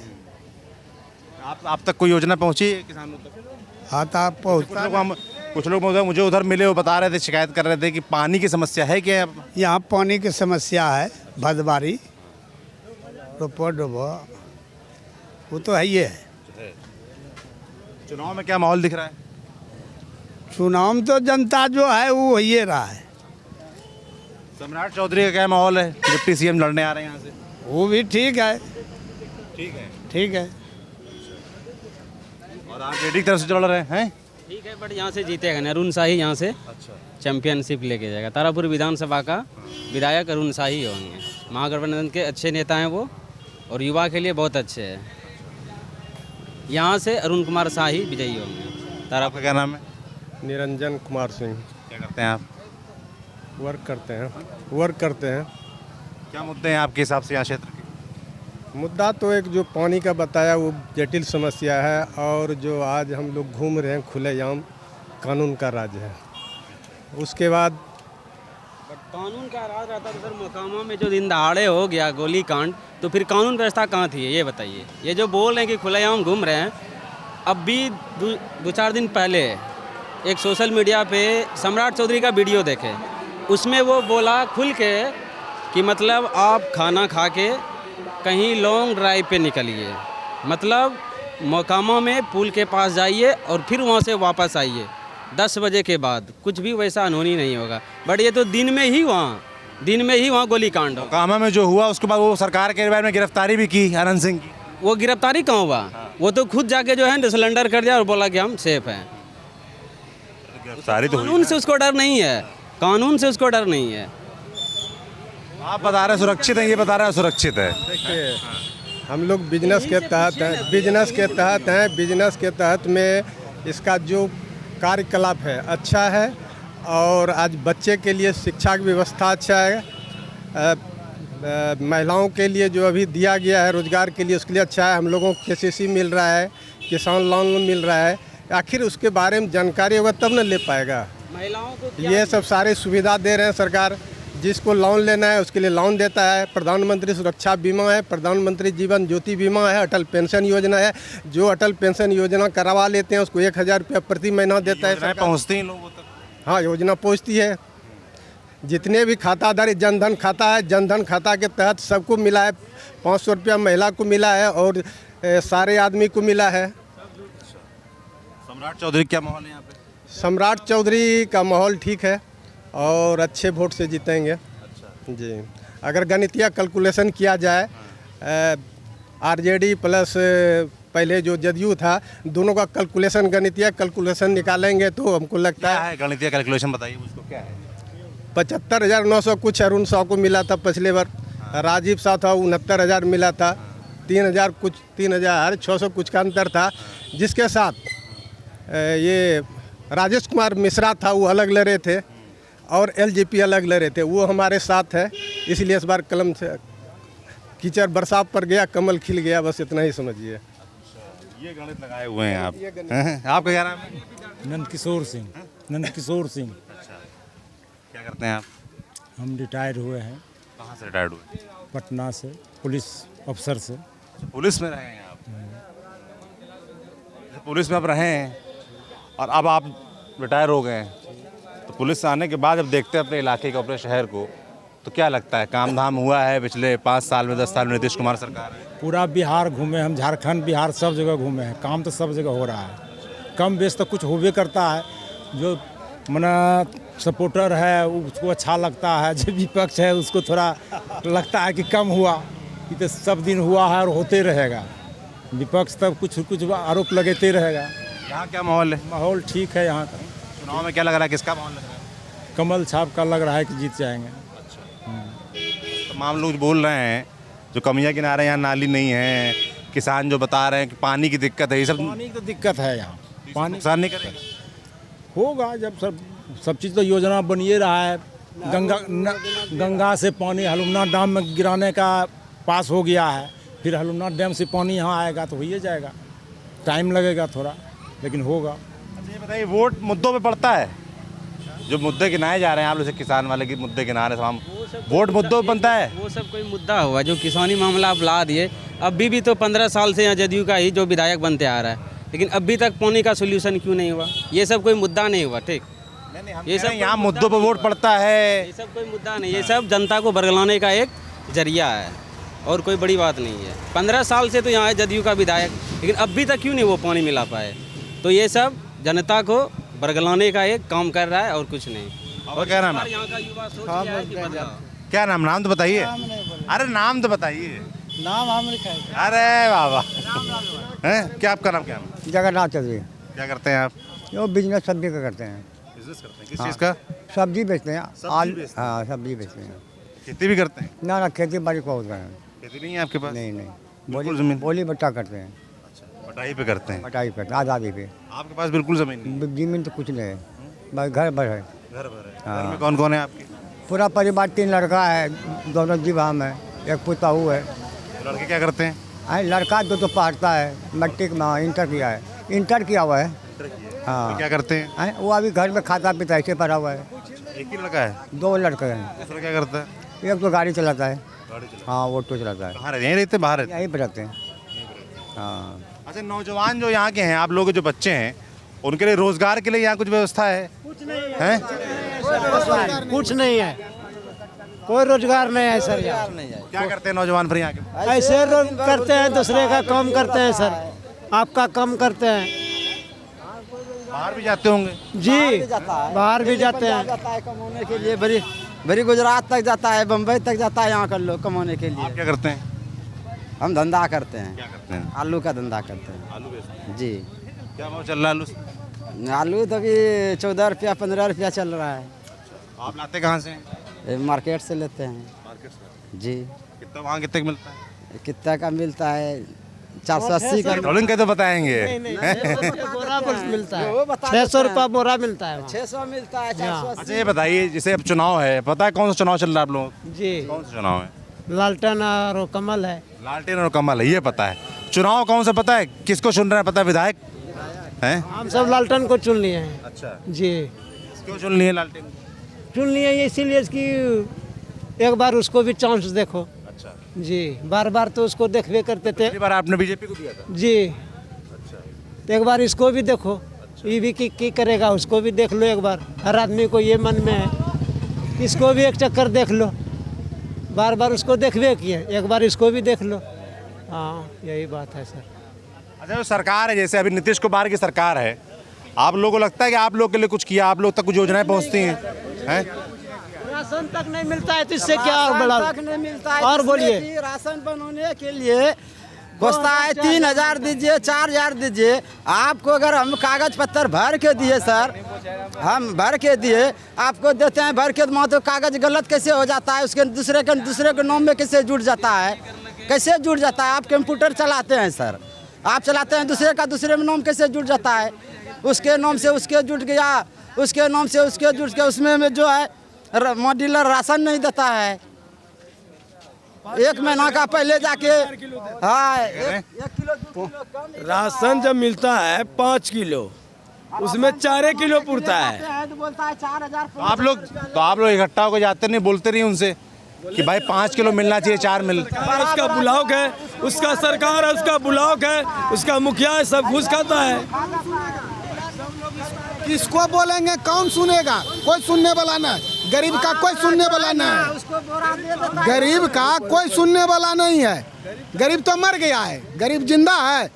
आप तक कोई योजना पहुंची है किसानों तक? हाँ, तो आप पहुँचता। कुछ लोग मुझे उधर मिले, वो बता रहे थे, शिकायत कर रहे थे कि पानी की समस्या है क्या? यहाँ पानी की समस्या है, भदबारी रोपो डोबो, वो तो है ही है। चुनाव में क्या माहौल दिख रहा है? चुनाव में तो जनता जो है वो ही रहा है। सम्राट चौधरी का क्या माहौल है? डिप्टी सीएम लड़ने आ रहे हैं यहाँ से। वो भी ठीक है। ठीक है। ठीक है। और आप जेडी की तरफ से चल रहे हैं? ठीक है, बट यहाँ से जीतेगा अरुण शाही, यहाँ से चैंपियनशिप लेके जाएगा। तारापुर विधानसभा का विधायक अरुण शाही होंगे। महागठबंधन के अच्छे नेता हैं वो, और युवा के लिए बहुत अच्छे हैं। यहाँ से अरुण कुमार शाही विजयी होंगे। तारापुर। क्या नाम है? निरंजन कुमार सिंह। क्या करते हैं आप? वर्क करते हैं। क्या मुद्दे हैं आपके हिसाब से यहाँ क्षेत्र के? मुद्दा तो एक जो पानी का बताया वो जटिल समस्या है, और जो आज हम लोग घूम रहे हैं खुलेआम कानून का राज है। उसके बाद कानून का राज रहता तो सर मोकामा में जो दिन दहाड़े हो गया गोली कांड, तो फिर कानून व्यवस्था कहाँ थी ये बताइए। ये जो बोल रहे हैं कि खुलेआम घूम रहे हैं, अब भी 2-4 दिन पहले एक सोशल मीडिया पे सम्राट चौधरी का वीडियो देखे, उसमें वो बोला खुल के कि मतलब आप खाना खा के कहीं लॉन्ग ड्राइव पे निकलिए, मतलब मोकामा में पुल के पास जाइए और फिर वहाँ से वापस आइए 10 बजे के बाद। कुछ भी वैसा अनहोनी नहीं होगा। बट ये तो दिन में ही वहाँ गोली कांड हो। मोकामा में जो हुआ उसके बाद वो सरकार के बारे में गिरफ्तारी भी की आनंद सिंह की। वो गिरफ्तारी कहाँ हुआ? वो तो खुद जाके जो है सिलेंडर कर दिया और बोला कि हम सेफ हैं। गिरफ्तारी तो कानून से उसको डर नहीं है, कानून से उसको डर नहीं है। आप बता रहे हैं सुरक्षित है, ये बता रहे हैं सुरक्षित है। देखिए हम लोग बिजनेस के तहत हैं, बिजनेस के तहत में इसका जो कार्यकलाप है अच्छा है और आज बच्चे के लिए शिक्षा की व्यवस्था अच्छा है। महिलाओं के लिए जो अभी दिया गया है रोजगार के लिए उसके लिए अच्छा है। हम लोगों को KCC मिल रहा है, किसान लोन मिल रहा है। आखिर उसके बारे में जानकारी होगा तब न ले पाएगा। महिलाओं को ये सब सारे सुविधा दे रहे हैं सरकार। जिसको लोन लेना है उसके लिए लोन देता है। प्रधानमंत्री सुरक्षा बीमा है, प्रधानमंत्री जीवन ज्योति बीमा है, अटल पेंशन योजना है। जो अटल पेंशन योजना करवा लेते हैं उसको 1000 रुपया प्रति महीना देता है। पहुँचती हैं लोगों तक? हाँ, योजना पहुँचती है। जितने भी खाताधारी जनधन खाता है, जनधन खाता के तहत सबको मिला है। 500 रुपया महिला को मिला है और सारे आदमी को मिला है। सम्राट चौधरी क्या माहौल है यहाँ पे? सम्राट चौधरी का माहौल ठीक है और अच्छे वोट से जीतेंगे। अच्छा जी, अगर गणितीय कैलकुलेशन किया जाए RJD प्लस पहले जो जदयू था, दोनों का कैलकुलेशन गणितीय कैलकुलेशन निकालेंगे तो हमको लगता है गणितीय कैलकुलेशन बताइए मुझको क्या है? 75,900 कुछ अरुण साव को मिला था पिछले बार। राजीव साव था 69,000 मिला था। 3,600 कुछ का अंतर था। जिसके साथ ये राजेश कुमार मिश्रा था वो अलग लड़े थे और LJP अलग लड़े थे। वो हमारे साथ है, इसलिए इस बार कलम से कीचड़ बरसात पर गया, कमल खिल गया, बस इतना ही समझिए। ये गणित लगाए हुए हैं आप। आपका क्या नाम है? नंदकिशोर सिंह। नंदकिशोर सिंह। अच्छा, क्या करते हैं आप? हम रिटायर हुए हैं। कहाँ से रिटायर्ड हुए? पटना से, पुलिस अफसर से। पुलिस में रहे हैं आप? पुलिस में आप रहे हैं और अब आप रिटायर हो गए हैं, तो पुलिस से आने के बाद जब देखते हैं अपने इलाके को, अपने शहर को, तो क्या लगता है? काम धाम हुआ है पिछले 5 साल में, 10 साल में नीतीश कुमार सरकार है? पूरा बिहार घूमे हम, झारखंड बिहार सब जगह घूमे हैं। काम तो सब जगह हो रहा है। कम बेस तो कुछ होबे करता है। जो मना सपोर्टर है उसको अच्छा लगता है, जो विपक्ष है उसको थोड़ा लगता है कि कम हुआ। ये तो सब दिन हुआ है और होते रहेगा। विपक्ष तब कुछ आरोप लगाते रहेगा। यहाँ क्या माहौल है? माहौल ठीक है यहाँ का। चुनाव में क्या लग रहा है, किसका माहौल लग रहा है? कमल छाप का लग रहा है कि जीत जाएंगे। तमाम लोग बोल रहे हैं जो कमियां किनारे यहाँ नाली नहीं है, किसान जो बता रहे हैं कि पानी की दिक्कत है, ये सब पानी की तो दिक्कत है यहाँ। पानी नुकसान नहीं करेगा? होगा जब सब चीज़ तो योजना बनिए रहा है। गंगा से पानी हलुमना डैम में गिराने का पास हो गया है। फिर हलुमना डैम से पानी यहाँ आएगा तो हो ही जाएगा। टाइम लगेगा थोड़ा, लेकिन होगा। अच्छा ये बताइए, वोट मुद्दों पे पड़ता है? जो मुद्दे गिनाए जा रहे हैं आप लोग, किसान वाले के मुद्दे गिना रहे हैं, वोट मुद्दों पे बनता है? वो सब कोई मुद्दा हुआ जो किसानी मामला आप ला दिए। अभी भी तो 15 साल से यहाँ जदयू का ही जो विधायक बनते आ रहा है, लेकिन अभी तक पानी का सोल्यूशन क्यों नहीं हुआ? ये सब कोई मुद्दा नहीं हुआ। ठीक, ये सब यहाँ मुद्दों पर वोट पड़ता है। ये सब कोई मुद्दा नहीं, ये सब जनता को बरगलाने का एक जरिया है और कोई बड़ी बात नहीं है। 15 साल से तो यहाँ है जदयू का विधायक, लेकिन अभी तक क्यों नहीं वो पानी मिला पाए? तो ये सब जनता को बरगलाने का एक काम कर रहा है और कुछ नहीं। और क्या नाम है? यहाँ का युवा सोच गया है कि बदलाव। क्या नाम तो बताइए। अरे नाम तो बताइए। नाम हम लिखा है। अरे बाबा हैं, क्या आपका नाम क्या है? जगन्नाथ चौधरी। क्या करते हैं आप? वो बिजनेस सब्जी का करते हैं। बिजनेस करते हैं? किस चीज़ का? सब्जी बेचते हैं। सब्जी हाँ, सब्जी बेचते हैं। खेती भी करते हैं? ना खेती बाड़ी को होता है। खेती नहीं है आपके पास? नहीं, बोली बट्टा करते हैं। बटाई पे करते हैं? बटाई करते हैं, आज़ादी पे। आपके पास बिल्कुल ज़मीन नहीं? ज़मीन तो कुछ नहीं है, बस घर भर है। घर भर है। घर में कौन कौन है आपके? पूरा परिवार 3 लड़का है, दोनों जीवाम है, एक पुताऊ है। लड़के क्या करते हैं? लड़का तो पढ़ता है, मैट्रिक में इंटर किया है। इंटर किया हुआ है। हाँ। क्या करते हैं? वो अभी घर में खाता पीता ऐसे पढ़ा हुआ है। एक ही लड़का है? 2 लड़के हैं। दूसरा क्या करता है? एक तो गाड़ी चलाता है। हाँ, ऑटो चलाता है। कहाँ रहते हैं? यहीं रहते, बाहर रहते? यहीं पर रहते हैं। हाँ। अच्छा, नौजवान जो यहाँ के हैं, आप लोग जो बच्चे हैं, उनके लिए रोजगार के लिए यहाँ कुछ व्यवस्था है? कुछ नहीं है, कोई रोजगार नहीं है सर। यार क्या करते हैं नौजवान फिर यहाँ के? ऐसे करते हैं, दूसरे का काम करते हैं सर। आपका काम करते हैं। बाहर भी जाते होंगे? जी, बाहर भी जाते हैं कमाने के लिए। बड़ी गुजरात तक जाता है, बम्बई तक जाता है यहाँ का लोग कमाने के लिए। आप क्या करते हैं? हम धंधा करते हैं। क्या करते हैं? आलू का धंधा करते हैं। आलू बेचते हैं? जी। क्या भाव चल रहा है आलू? आलू तो अभी 14 रुपया 15 रुपया चल रहा है। आप लाते कहाँ से हैं? मार्केट से लेते हैं। मार्केट से। जी। कितना वहाँ कितने का मिलता है? कितना का मिलता है? 480 का। पेट्रोलिंग कैसे बताएंगे? बोरा मिलता है, 600 रुपया बोरा मिलता है, 600 मिलता है, 480। अच्छा ये बताइए, जैसे अब चुनाव है, पता है कौन सा चुनाव चल रहा है आप लोग? जी। कौन सा चुनाव है? लालटेन और कमल है। लालटेन और कमल है, ये पता है। चुनाव कौन सा पता है? किसको चुन रहे हैं पता है? विधायक हैं? हम सब लालटेन को चुन लिए हैं। अच्छा जी। क्यों चुन लिए लालटेन? चुन लिए इसीलिए कि एक बार उसको भी चांस देखो। अच्छा जी, बार बार तो उसको देखबे करते थे। पिछली बार आपने बीजेपी को दिया था? जी। तो एक बार इसको भी देखो, ये भी की करेगा, उसको भी देख लो एक बार। हर आदमी को ये मन में है, इसको भी एक चक्कर देख लो। बार बार उसको देखबे किए, एक बार इसको भी देख लो। हाँ, यही बात है सर। अच्छा, जो सरकार है, जैसे अभी नीतीश कुमार की सरकार है, आप लोगों को लगता है कि आप लोग के लिए कुछ किया? आप लोग तक कुछ योजनाएं पहुंचती हैं? राशन तक नहीं मिलता है, तो इससे क्या और बड़ा? तक नहीं मिलता है। और बोलिए। कि राशन बनवाने के लिए कोस्ता है 3000 दीजिए, 4000 दीजिए। आपको अगर हम कागज पत्तर भर के दिए सर, हम भर के दिए, आपको देते हैं भर के, तो कागज गलत कैसे हो जाता है? उसके दूसरे के नाम में कैसे जुड़ जाता है? कैसे जुड़ जाता है? आप कंप्यूटर चलाते हैं सर, आप चलाते हैं, दूसरे का दूसरे में नाम कैसे जुड़ जाता है? उसके नाम से उसके जुड़ गया, उसके नाम से उसके जुड़ गया, उसमें में जो है डीलर राशन नहीं देता है। एक महीना का पहले जाके हाँ, एक किलो 2 किलो कम राशन जब मिलता है 5 किलो, उसमें 4 किलो पुरता है। तो बोलता है 4000। तो आप लोग इकट्ठा होकर जाते नहीं, बोलते नहीं उनसे कि भाई 5 किलो मिलना चाहिए, 4 मिल? उसका ब्लॉक है, उसका सरकार है, उसका ब्लॉक है, उसका मुखिया है, सब घूस खाता है। किसको बोलेंगे? कौन सुनेगा? कोई सुनने वाला नहीं। गरीब का कोई सुनने वाला नहीं है। गरीब का कोई सुनने वाला नहीं है। गरीब तो मर गया है, गरीब जिंदा है।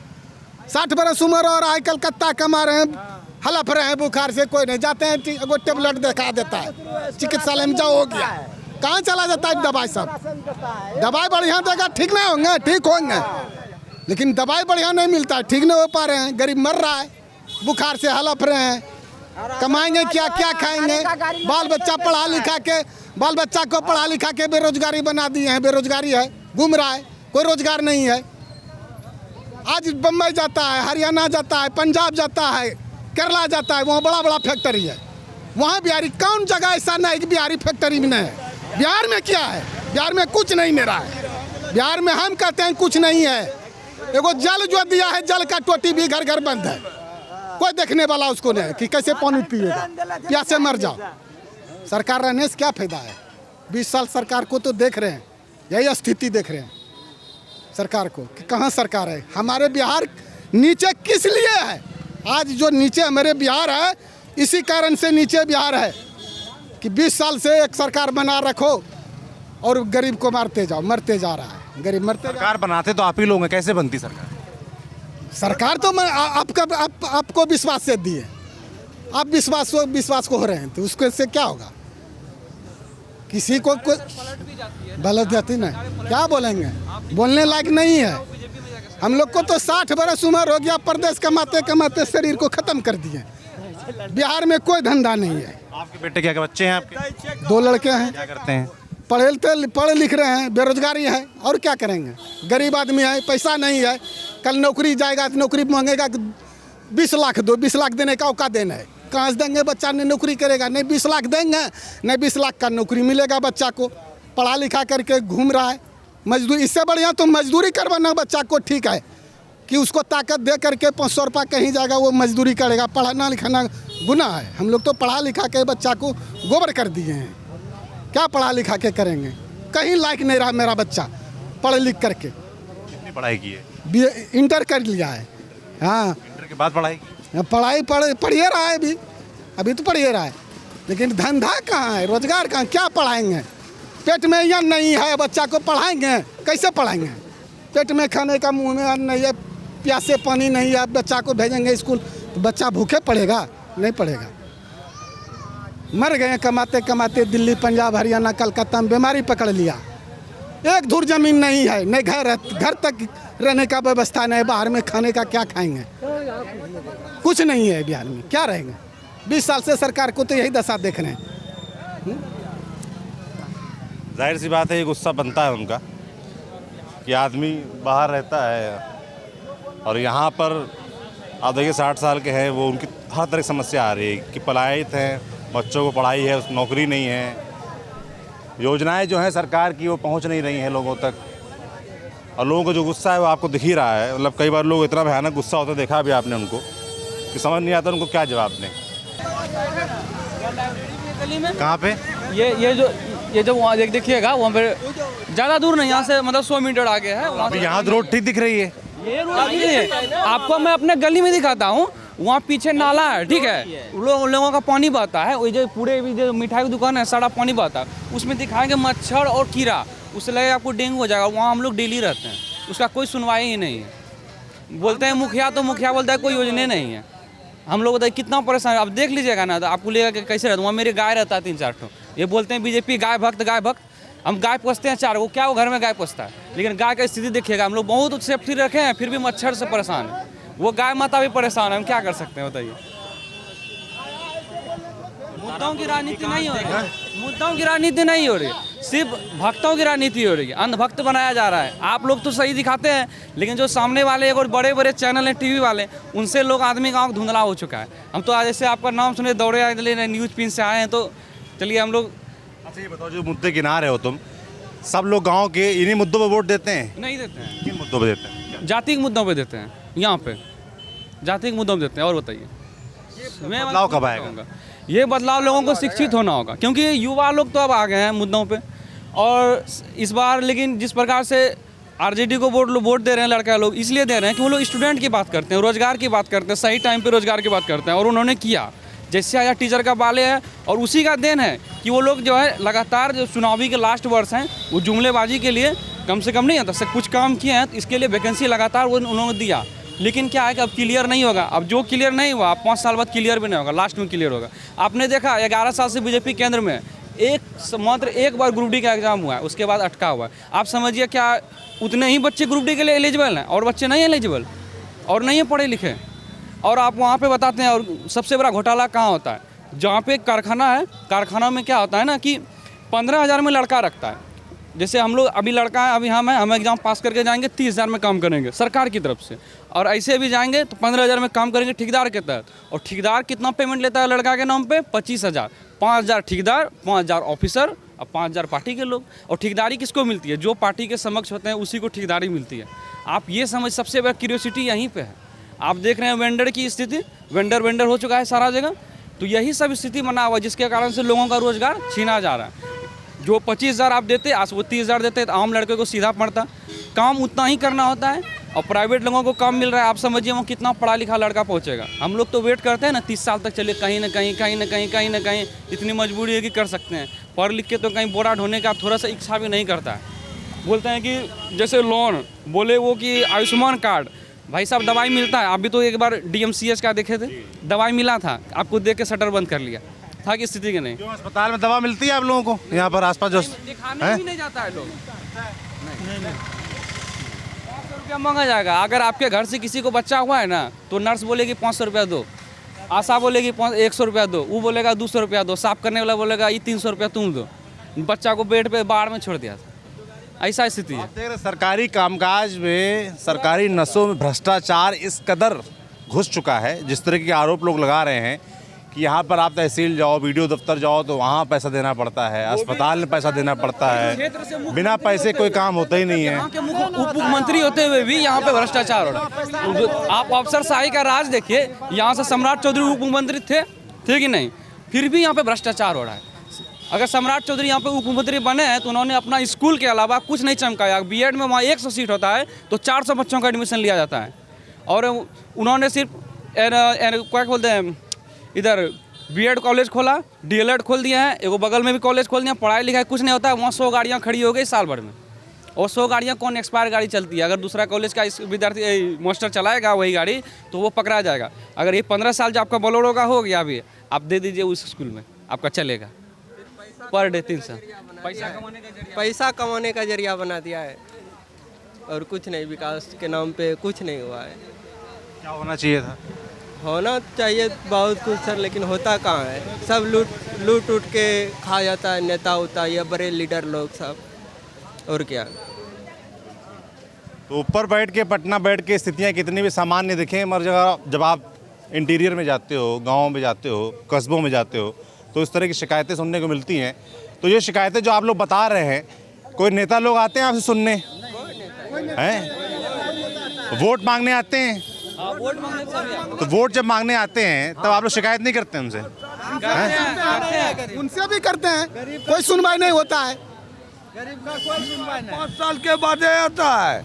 60 बरस उम्र और आज कलकत्ता कमा रहे हैं, हलफ रहे हैं बुखार से। कोई नहीं जाते हैं, वो टेबलेट दिखा देता है, चिकित्सालय में जाओ, हो गया। कहाँ चला जाता है दवाई? सब दवाई बढ़िया देगा, ठीक नहीं होंगे, ठीक होंगे, लेकिन दवाई बढ़िया नहीं मिलता है, ठीक नहीं हो पा रहे हैं। गरीब मर रहा है, बुखार से हलफ रहे हैं। कमाएंगे क्या, क्या खाएंगे? बाल बच्चा पढ़ा लिखा के, बाल बच्चा को पढ़ा लिखा के बेरोजगारी बना दिए हैं। बेरोजगारी है, घूम रहा है, कोई रोजगार नहीं है। आज बम्बई जाता है, हरियाणा जाता है, पंजाब जाता है, केरला जाता है, वहाँ बड़ा बड़ा फैक्ट्री है। वहाँ बिहारी कौन जगह ऐसा नहीं कि बिहारी फैक्ट्री में नहीं है? बिहार में क्या है? बिहार में कुछ नहीं मेरा है। बिहार में हम कहते हैं कुछ नहीं है। एगो जल जो दिया है, जल का टोटी भी घर घर बंद है, कोई देखने वाला उसको नहीं कि कैसे पानी पिएगा, प्यासे मर जाओ। सरकार रहने से क्या फायदा है? 20 साल सरकार को तो देख रहे हैं, यही स्थिति देख रहे हैं सरकार को कि कहाँ सरकार है। हमारे बिहार नीचे किस लिए है? आज जो नीचे हमारे बिहार है, इसी कारण से नीचे बिहार है कि 20 साल से एक सरकार बना रखो और गरीब को मारते जाओ, मरते जा रहा है, गरीब मरते। सरकार बनाते तो आप ही लोग हैं, कैसे बनती सरकार? सरकार तो मैं आपको विश्वास से दिए, आप विश्वास को हो रहे हैं, तो उसको से क्या होगा? किसी को गलत जाती नहीं, क्या बोलेंगे? बोलने लायक नहीं है। हम लोग को तो 60 बरस उम्र हो गया, प्रदेश कमाते कमाते शरीर को खत्म कर दिए। बिहार में कोई धंधा नहीं है। आपके बेटे क्या बच्चे हैं आपके? 2 लड़के हैं। क्या करते हैं? पढ़े लिख रहे हैं, बेरोजगारी है, और क्या करेंगे? गरीब आदमी है, पैसा नहीं है। कल नौकरी जाएगा तो नौकरी मांगेगा 20 लाख दो, 20 लाख देने का औकात देना है, कहाँ से देंगे? बच्चा ने नौकरी करेगा नहीं, 20 लाख देंगे नहीं, 20 लाख का नौकरी मिलेगा बच्चा को। पढ़ा लिखा करके घूम रहा है, मजदूरी। इससे बढ़िया तो मजदूरी करवाना बच्चा को, ठीक है कि उसको ताकत दे करके 500 रुपये कहीं जाएगा, वो मजदूरी करेगा। पढ़ाना लिखाना गुनाह है। हम लोग तो पढ़ा लिखा के बच्चा को गोबर कर दिए हैं, क्या पढ़ा लिखा के करेंगे? कहीं लायक नहीं रहा मेरा बच्चा पढ़ लिख करके। कितनी पढ़ाई की है? इंटर कर लिया है। हाँ, इंटर के बाद पढ़ाई की? पढ़िए रहा है, अभी तो पढ़िए रहा है, लेकिन धंधा कहाँ है? रोजगार कहाँ? क्या पढ़ाएंगे? पेट में अन्न नहीं है, बच्चा को पढ़ाएंगे कैसे? पढ़ाएंगे पेट में खाने का, मुंह में अन्न नहीं है, प्यासे पानी नहीं है, बच्चा को भेजेंगे स्कूल तो बच्चा भूखे पढ़ेगा? नहीं पढ़ेगा। मर गए कमाते कमाते, दिल्ली पंजाब हरियाणा कलकत्ता में बीमारी पकड़ लिया। एक धूर जमीन नहीं है, नहीं घर तक रहने का व्यवस्था नहीं, बाहर में खाने का क्या खाएंगे? कुछ नहीं है बिहार में, क्या रहेंगे? 20 साल से सरकार को तो यही दशा देख रहे हैं। जाहिर सी बात है, ये गुस्सा बनता है उनका कि आदमी बाहर रहता है और यहाँ पर आप देखिए 60 साल के हैं, वो उनकी हर तरह की समस्या आ रही है कि पलायित हैं, बच्चों को पढ़ाई है, नौकरी नहीं है, योजनाएं जो हैं सरकार की वो पहुँच नहीं रही हैं लोगों तक, और लोगों को जो गुस्सा है वो आपको दिख ही रहा है। मतलब कई बार लोग इतना भयानक गुस्सा होता देखा भी आपने उनको कि समझ नहीं आता उनको क्या जवाब दें। कहाँ पे? ये जो वहाँ देखिएगा, वहाँ पे ज़्यादा दूर नहीं, यहाँ से मतलब 100 मीटर आगे है। अभी यहाँ तो रोड ठीक दिख रही है। ये रोड नहीं है, आपको मैं अपने गली में दिखाता हूँ। वहाँ पीछे नाला है, ठीक है, लोगों का पानी बहता है, वो जो पूरे जो मिठाई की दुकान है सारा पानी बहता है, उसमें दिखाएंगे मच्छर और कीड़ा, उससे लगेगा आपको डेंगू हो जाएगा। वहाँ हम लोग डेली रहते हैं, उसका कोई सुनवाई ही नहीं है। बोलते हैं मुखिया, तो मुखिया बोलता है कोई योजना नहीं है। हम लोग बताइए कितना परेशान है। अब देख लीजिएगा ना, तो आपको लेगा कैसे रहता। वहाँ मेरी गाय रहता है 3-4 ठो। ये बोलते हैं बीजेपी गाय भक्त, गाय भक्त। हम गाय पोसते हैं 4, वो क्या वो घर में गाय पोसता है, लेकिन गाय का स्थिति देखिएगा। हम लोग बहुत सेफ्टी रखे हैं, फिर भी मच्छर से परेशान है। वो गाय माता भी परेशान है, हम क्या कर सकते हैं बताइए। मुद्दाओं की राजनीति नहीं हो रही है, मुद्दाओं की राजनीति नहीं हो रही है, सिर्फ भक्तों की राजनीति हो रही है। अंधभक्त बनाया जा रहा है। आप लोग तो सही दिखाते हैं, लेकिन जो सामने वाले और बड़े बड़े चैनल हैं टीवी वाले, उनसे लोग आदमी का आँख धुंधला हो चुका है। हम तो जैसे आपका नाम सुने दौड़े आए, न्यूज़ पिन से आए हैं, तो चलिए हम लोग। अच्छा ये बताओ, जो मुद्दे किनारे हो तुम, सब लोग गाँव के इन्हीं मुद्दों पर वोट देते हैं? नहीं देते हैं। किन मुद्दों पर देते हैं? जाति के मुद्दों पे देते हैं, यहाँ पे जाति के मुद्दों पे देते हैं। और बताइए बदलाव कब आएगा? ये बदलाव लोगों को शिक्षित होना होगा, क्योंकि युवा लोग तो अब आ गए हैं मुद्दों पे। और इस बार लेकिन जिस प्रकार से आरजेडी को वोट दे रहे हैं लड़का लोग, इसलिए दे रहे हैं कि वो लोग स्टूडेंट की बात करते हैं, रोजगार की बात करते हैं, सही टाइम पे रोजगार की बात करते हैं। और उन्होंने किया, जैसे आया टीचर का बाले है, और उसी का देन है कि वो लोग जो है लगातार जो चुनावी के लास्ट वर्ष हैं, वो जुमलेबाजी के लिए कम से कम नहीं आता से कुछ काम किए हैं, तो इसके लिए वैकेंसी लगातार वो उन्होंने दिया। लेकिन क्या है कि अब क्लियर नहीं होगा। अब जो क्लियर नहीं हुआ, 5 साल बाद क्लियर भी नहीं होगा, लास्ट में क्लियर होगा। आपने देखा 11 साल से बीजेपी केंद्र में मात्र एक बार ग्रुप डी का एग्जाम हुआ है, उसके बाद अटका हुआ है। आप समझिए क्या उतने ही बच्चे ग्रुप डी के लिए एलिजिबल हैं और बच्चे नहीं एलिजिबल और नहीं है पढ़े लिखे। और आप वहाँ पे बताते हैं। और सबसे बड़ा घोटाला कहाँ होता है? जहाँ पे कारखाना है, कारखाना में क्या होता है ना कि 15,000 में लड़का रखता है। जैसे हम लोग अभी लड़का है, अभी हम एग्जाम पास करके जाएंगे, 30,000 में काम करेंगे सरकार की तरफ से, और ऐसे भी जाएंगे तो 15,000 में काम करेंगे ठेकेदार के तहत। और ठेकेदार कितना पेमेंट लेता है लड़का के नाम पे? 25,000। 5,000 ठेकेदार, 5,000 ऑफिसर और 5,000 पार्टी के लोग। और ठेकेदारी किसको मिलती है? जो पार्टी के समक्ष होते हैं उसी को ठेकेदारी मिलती है। आप ये समझ, सबसे बड़ा क्यूरियोसिटी यहीं पर है। आप देख रहे हैं वेंडर की स्थिति, वेंडर हो चुका है सारा जगह। तो यही सब स्थिति बना हुआ, जिसके कारण से लोगों का रोजगार छीना जा रहा है। जो 25,000 आप देते, आज वो 30,000 देते, तो आम लड़के को सीधा पड़ता। काम उतना ही करना होता है और प्राइवेट लोगों को काम मिल रहा है। आप समझिए वो कितना पढ़ा लिखा लड़का पहुंचेगा। हम लोग तो वेट करते हैं ना 30 साल तक चलिए, कहीं ना कहीं इतनी मजबूरी है कि कर सकते हैं। पढ़ लिख के तो कहीं बोरा ढोने का थोड़ा सा इच्छा भी नहीं करता है। बोलते हैं कि जैसे लोन बोले वो कि आयुष्मान कार्ड, भाई साहब दवाई मिलता है। आप भी तो एक बार DMCH का देखे थे, दवाई मिला था, आपको देख के शटर बंद कर लिया था कि स्थिति के नहीं। क्यों अस्पताल में दवा मिलती है आप लोगों को? यहाँ पर आसपास जो दिखाने भी नहीं जाता है लोग। नहीं 500 रुपया मांगा जाएगा। अगर आपके घर से किसी को बच्चा हुआ है ना, तो नर्स बोलेगी 500 रुपया दो, आशा बोलेगी 100 रुपया दो, वो बोलेगा 200 रुपया दो, साफ करने वाला बोलेगा ये 300 रुपया तुम दो। बच्चा को बेड पे बाढ़ में छोड़ दिया था। ऐसा स्थिति है। सरकारी कामकाज में, सरकारी नसों में भ्रष्टाचार इस कदर घुस चुका है, जिस तरह के आरोप लोग लगा रहे हैं कि यहाँ पर आप तहसील जाओ, वीडियो दफ्तर जाओ तो वहाँ पैसा देना पड़ता है, अस्पताल में पैसा देना पड़ता है, बिना पैसे कोई काम होता ही नहीं है। उप मुख्यमंत्री होते हुए भी यहाँ पे भ्रष्टाचार हो रहा है। आप अफसरशाही का राज देखिए, यहाँ से सम्राट चौधरी उप मुख्यमंत्री थे कि नहीं, फिर भी यहाँ पे भ्रष्टाचार हो रहा है। अगर सम्राट चौधरी यहाँ पे उप मुख्यमंत्री बने हैं तो उन्होंने अपना स्कूल के अलावा कुछ नहीं चमकाया। बीएड में वहाँ 100 सीट होता है तो 400 बच्चों का एडमिशन लिया जाता है। और उन्होंने सिर्फ क्या बोलते हैं, इधर बीएड कॉलेज खोला, डीएलएड खोल दिया है, एगो बगल में भी कॉलेज खोल दिया। पढ़ाई लिखाई कुछ नहीं होता है। वहाँ 100 गाड़ियाँ खड़ी हो गई साल भर में, और 100 गाड़ियाँ कौन एक्सपायर गाड़ी चलती है? अगर दूसरा कॉलेज का विद्यार्थी मास्टर चलाएगा वही गाड़ी तो वो पकड़ा जाएगा। अगर ये 15 साल जो आपका बोलोरो का हो गया अभी, आप दे दीजिए उस स्कूल में, आपका चलेगा। पर डे 300 पैसा कमाने का जरिया बना दिया है और कुछ नहीं। विकास के नाम पे कुछ नहीं हुआ है। क्या होना चाहिए था? होना चाहिए बहुत कुछ सर, लेकिन होता कहाँ है। सब लूट उठ के खा जाता है नेता उता या बड़े लीडर लोग सब, और क्या। तो ऊपर बैठ के पटना बैठ के स्थितियाँ कितनी भी सामान्य दिखें, मगर जब आप इंटीरियर में जाते हो, गाँव में जाते हो, कस्बों में जाते हो, तो इस तरह की शिकायतें सुनने को मिलती हैं। तो ये शिकायतें जो आप लोग बता रहे हैं, कोई नेता लोग आते हैं आपसे सुनने हैं? वोट मांगने आते हैं? तो वोट जब मांगने आते हैं तब आप लोग शिकायत नहीं करते उनसे? उनसे भी करते हैं, कोई सुनवाई नहीं होता है। गरीब का कोई सुनवाई नहीं। 5 साल के बाद आता है,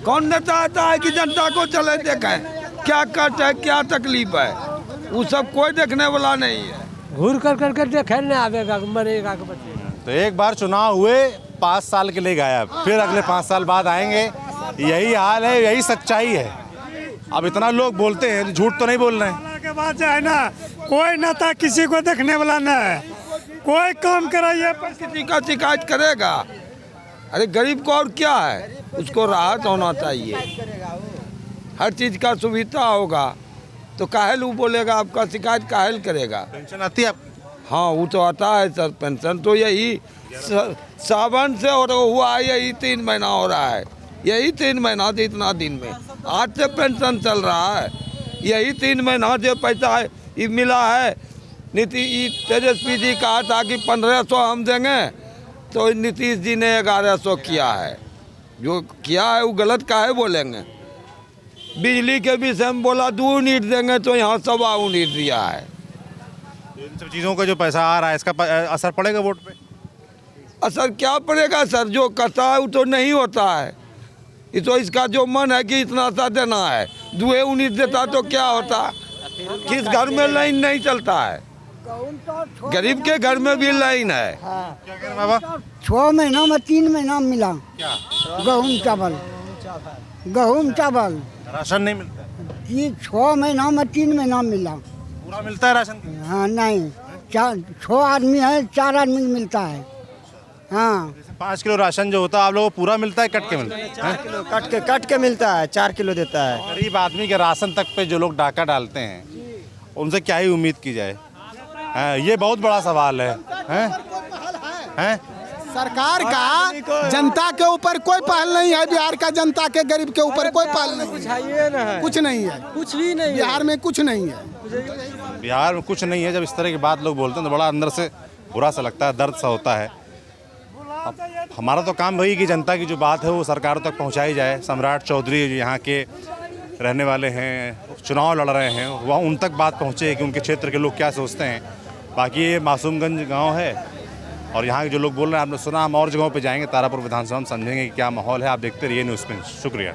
कौन नेता आता है कि जनता को चले देखें क्या कष्ट है, क्या तकलीफ है, वो सब कोई देखने वाला नहीं है। घूर कर देखे नहीं आवेगा, मरेगा। तो एक बार चुनाव हुए 5 साल के लिए गायब, फिर अगले 5 साल बाद आएंगे। यही हाल है, यही सच्चाई है। अब इतना लोग बोलते हैं, झूठ तो नहीं बोल रहे हैं। के बाद जो है ना, कोई नेता किसी को देखने वाला नहीं है, कोई काम कराइए किसी का शिकायत करेगा। अरे गरीब को और क्या है, उसको राहत होना चाहिए, हर चीज़ का सुविधा होगा। तो काहेल वो बोलेगा, आपका शिकायत काहेल करेगा। पेंशन आती है आप? हाँ वो तो आता है सर, पेंशन तो यही सावन से हुआ है, यही 3 महीना हो रहा है, यही 3 महीना से इतना दिन में आज से पेंशन चल रहा है। यही 3 महीना जो पैसा है ये मिला है। तेजस्वी जी कहा था कि 1500 हम देंगे, तो नीतीश जी ने 1100 किया है। जो किया है वो गलत काहे बोलेंगे। बिजली के विषय में बोला 2 यूनिट देंगे, तो यहाँ 1.25 यूनिट दिया है। इन सब चीज़ों का जो पैसा आ रहा है, इसका असर पड़ेगा वोट पे? असर क्या पड़ेगा सर, जो करता है वो तो नहीं होता है। ये तो इसका जो मन है कि इतना सा देना है, 2 यूनिट देता तो क्या होता। किस घर में लाइन नहीं चलता है, गरीब के घर में भी लाइन है। क्या कह रहे बाबा? 6 महीना में 3 महीना मिला क्या? गेहूँ चावल राशन नहीं मिलता? ये 6 महीना में 3 महीना मिला। पूरा मिलता है राशन? हाँ नहीं, 6 आदमी है, 4 आदमी मिलता है। हाँ 5 किलो राशन जो होता है आप लोगों को पूरा मिलता है, कट के मिलता है? 4 किलो कट के मिलता है, 4 किलो देता है। गरीब आदमी के राशन तक पे जो लोग डाका डालते हैं, उनसे क्या ही उम्मीद की जाए? ये बहुत बड़ा सवाल है। सरकार का जनता के ऊपर कोई पहल नहीं है, बिहार का जनता के गरीब के ऊपर कोई पहल नहीं है, कुछ नहीं है, कुछ भी नहीं। बिहार में कुछ नहीं है, बिहार में कुछ नहीं है। जब इस तरह की बात लोग बोलते हैं तो बड़ा अंदर से बुरा सा लगता है, दर्द सा होता है। हमारा तो काम वही कि जनता की जो बात है वो सरकारों तक पहुंचाई जाए। सम्राट चौधरी जो यहाँ के रहने वाले हैं, चुनाव लड़ रहे हैं, वह उन तक बात पहुँचे कि उनके क्षेत्र के लोग क्या सोचते हैं। बाकी ये मासूमगंज गांव है और यहाँ के जो लोग बोल रहे हैं आपने सुना। हम और जगहों पे जाएंगे, तारापुर विधानसभा में समझेंगे कि क्या माहौल है। आप देखते रहिए न्यूज़ पिंच। शुक्रिया।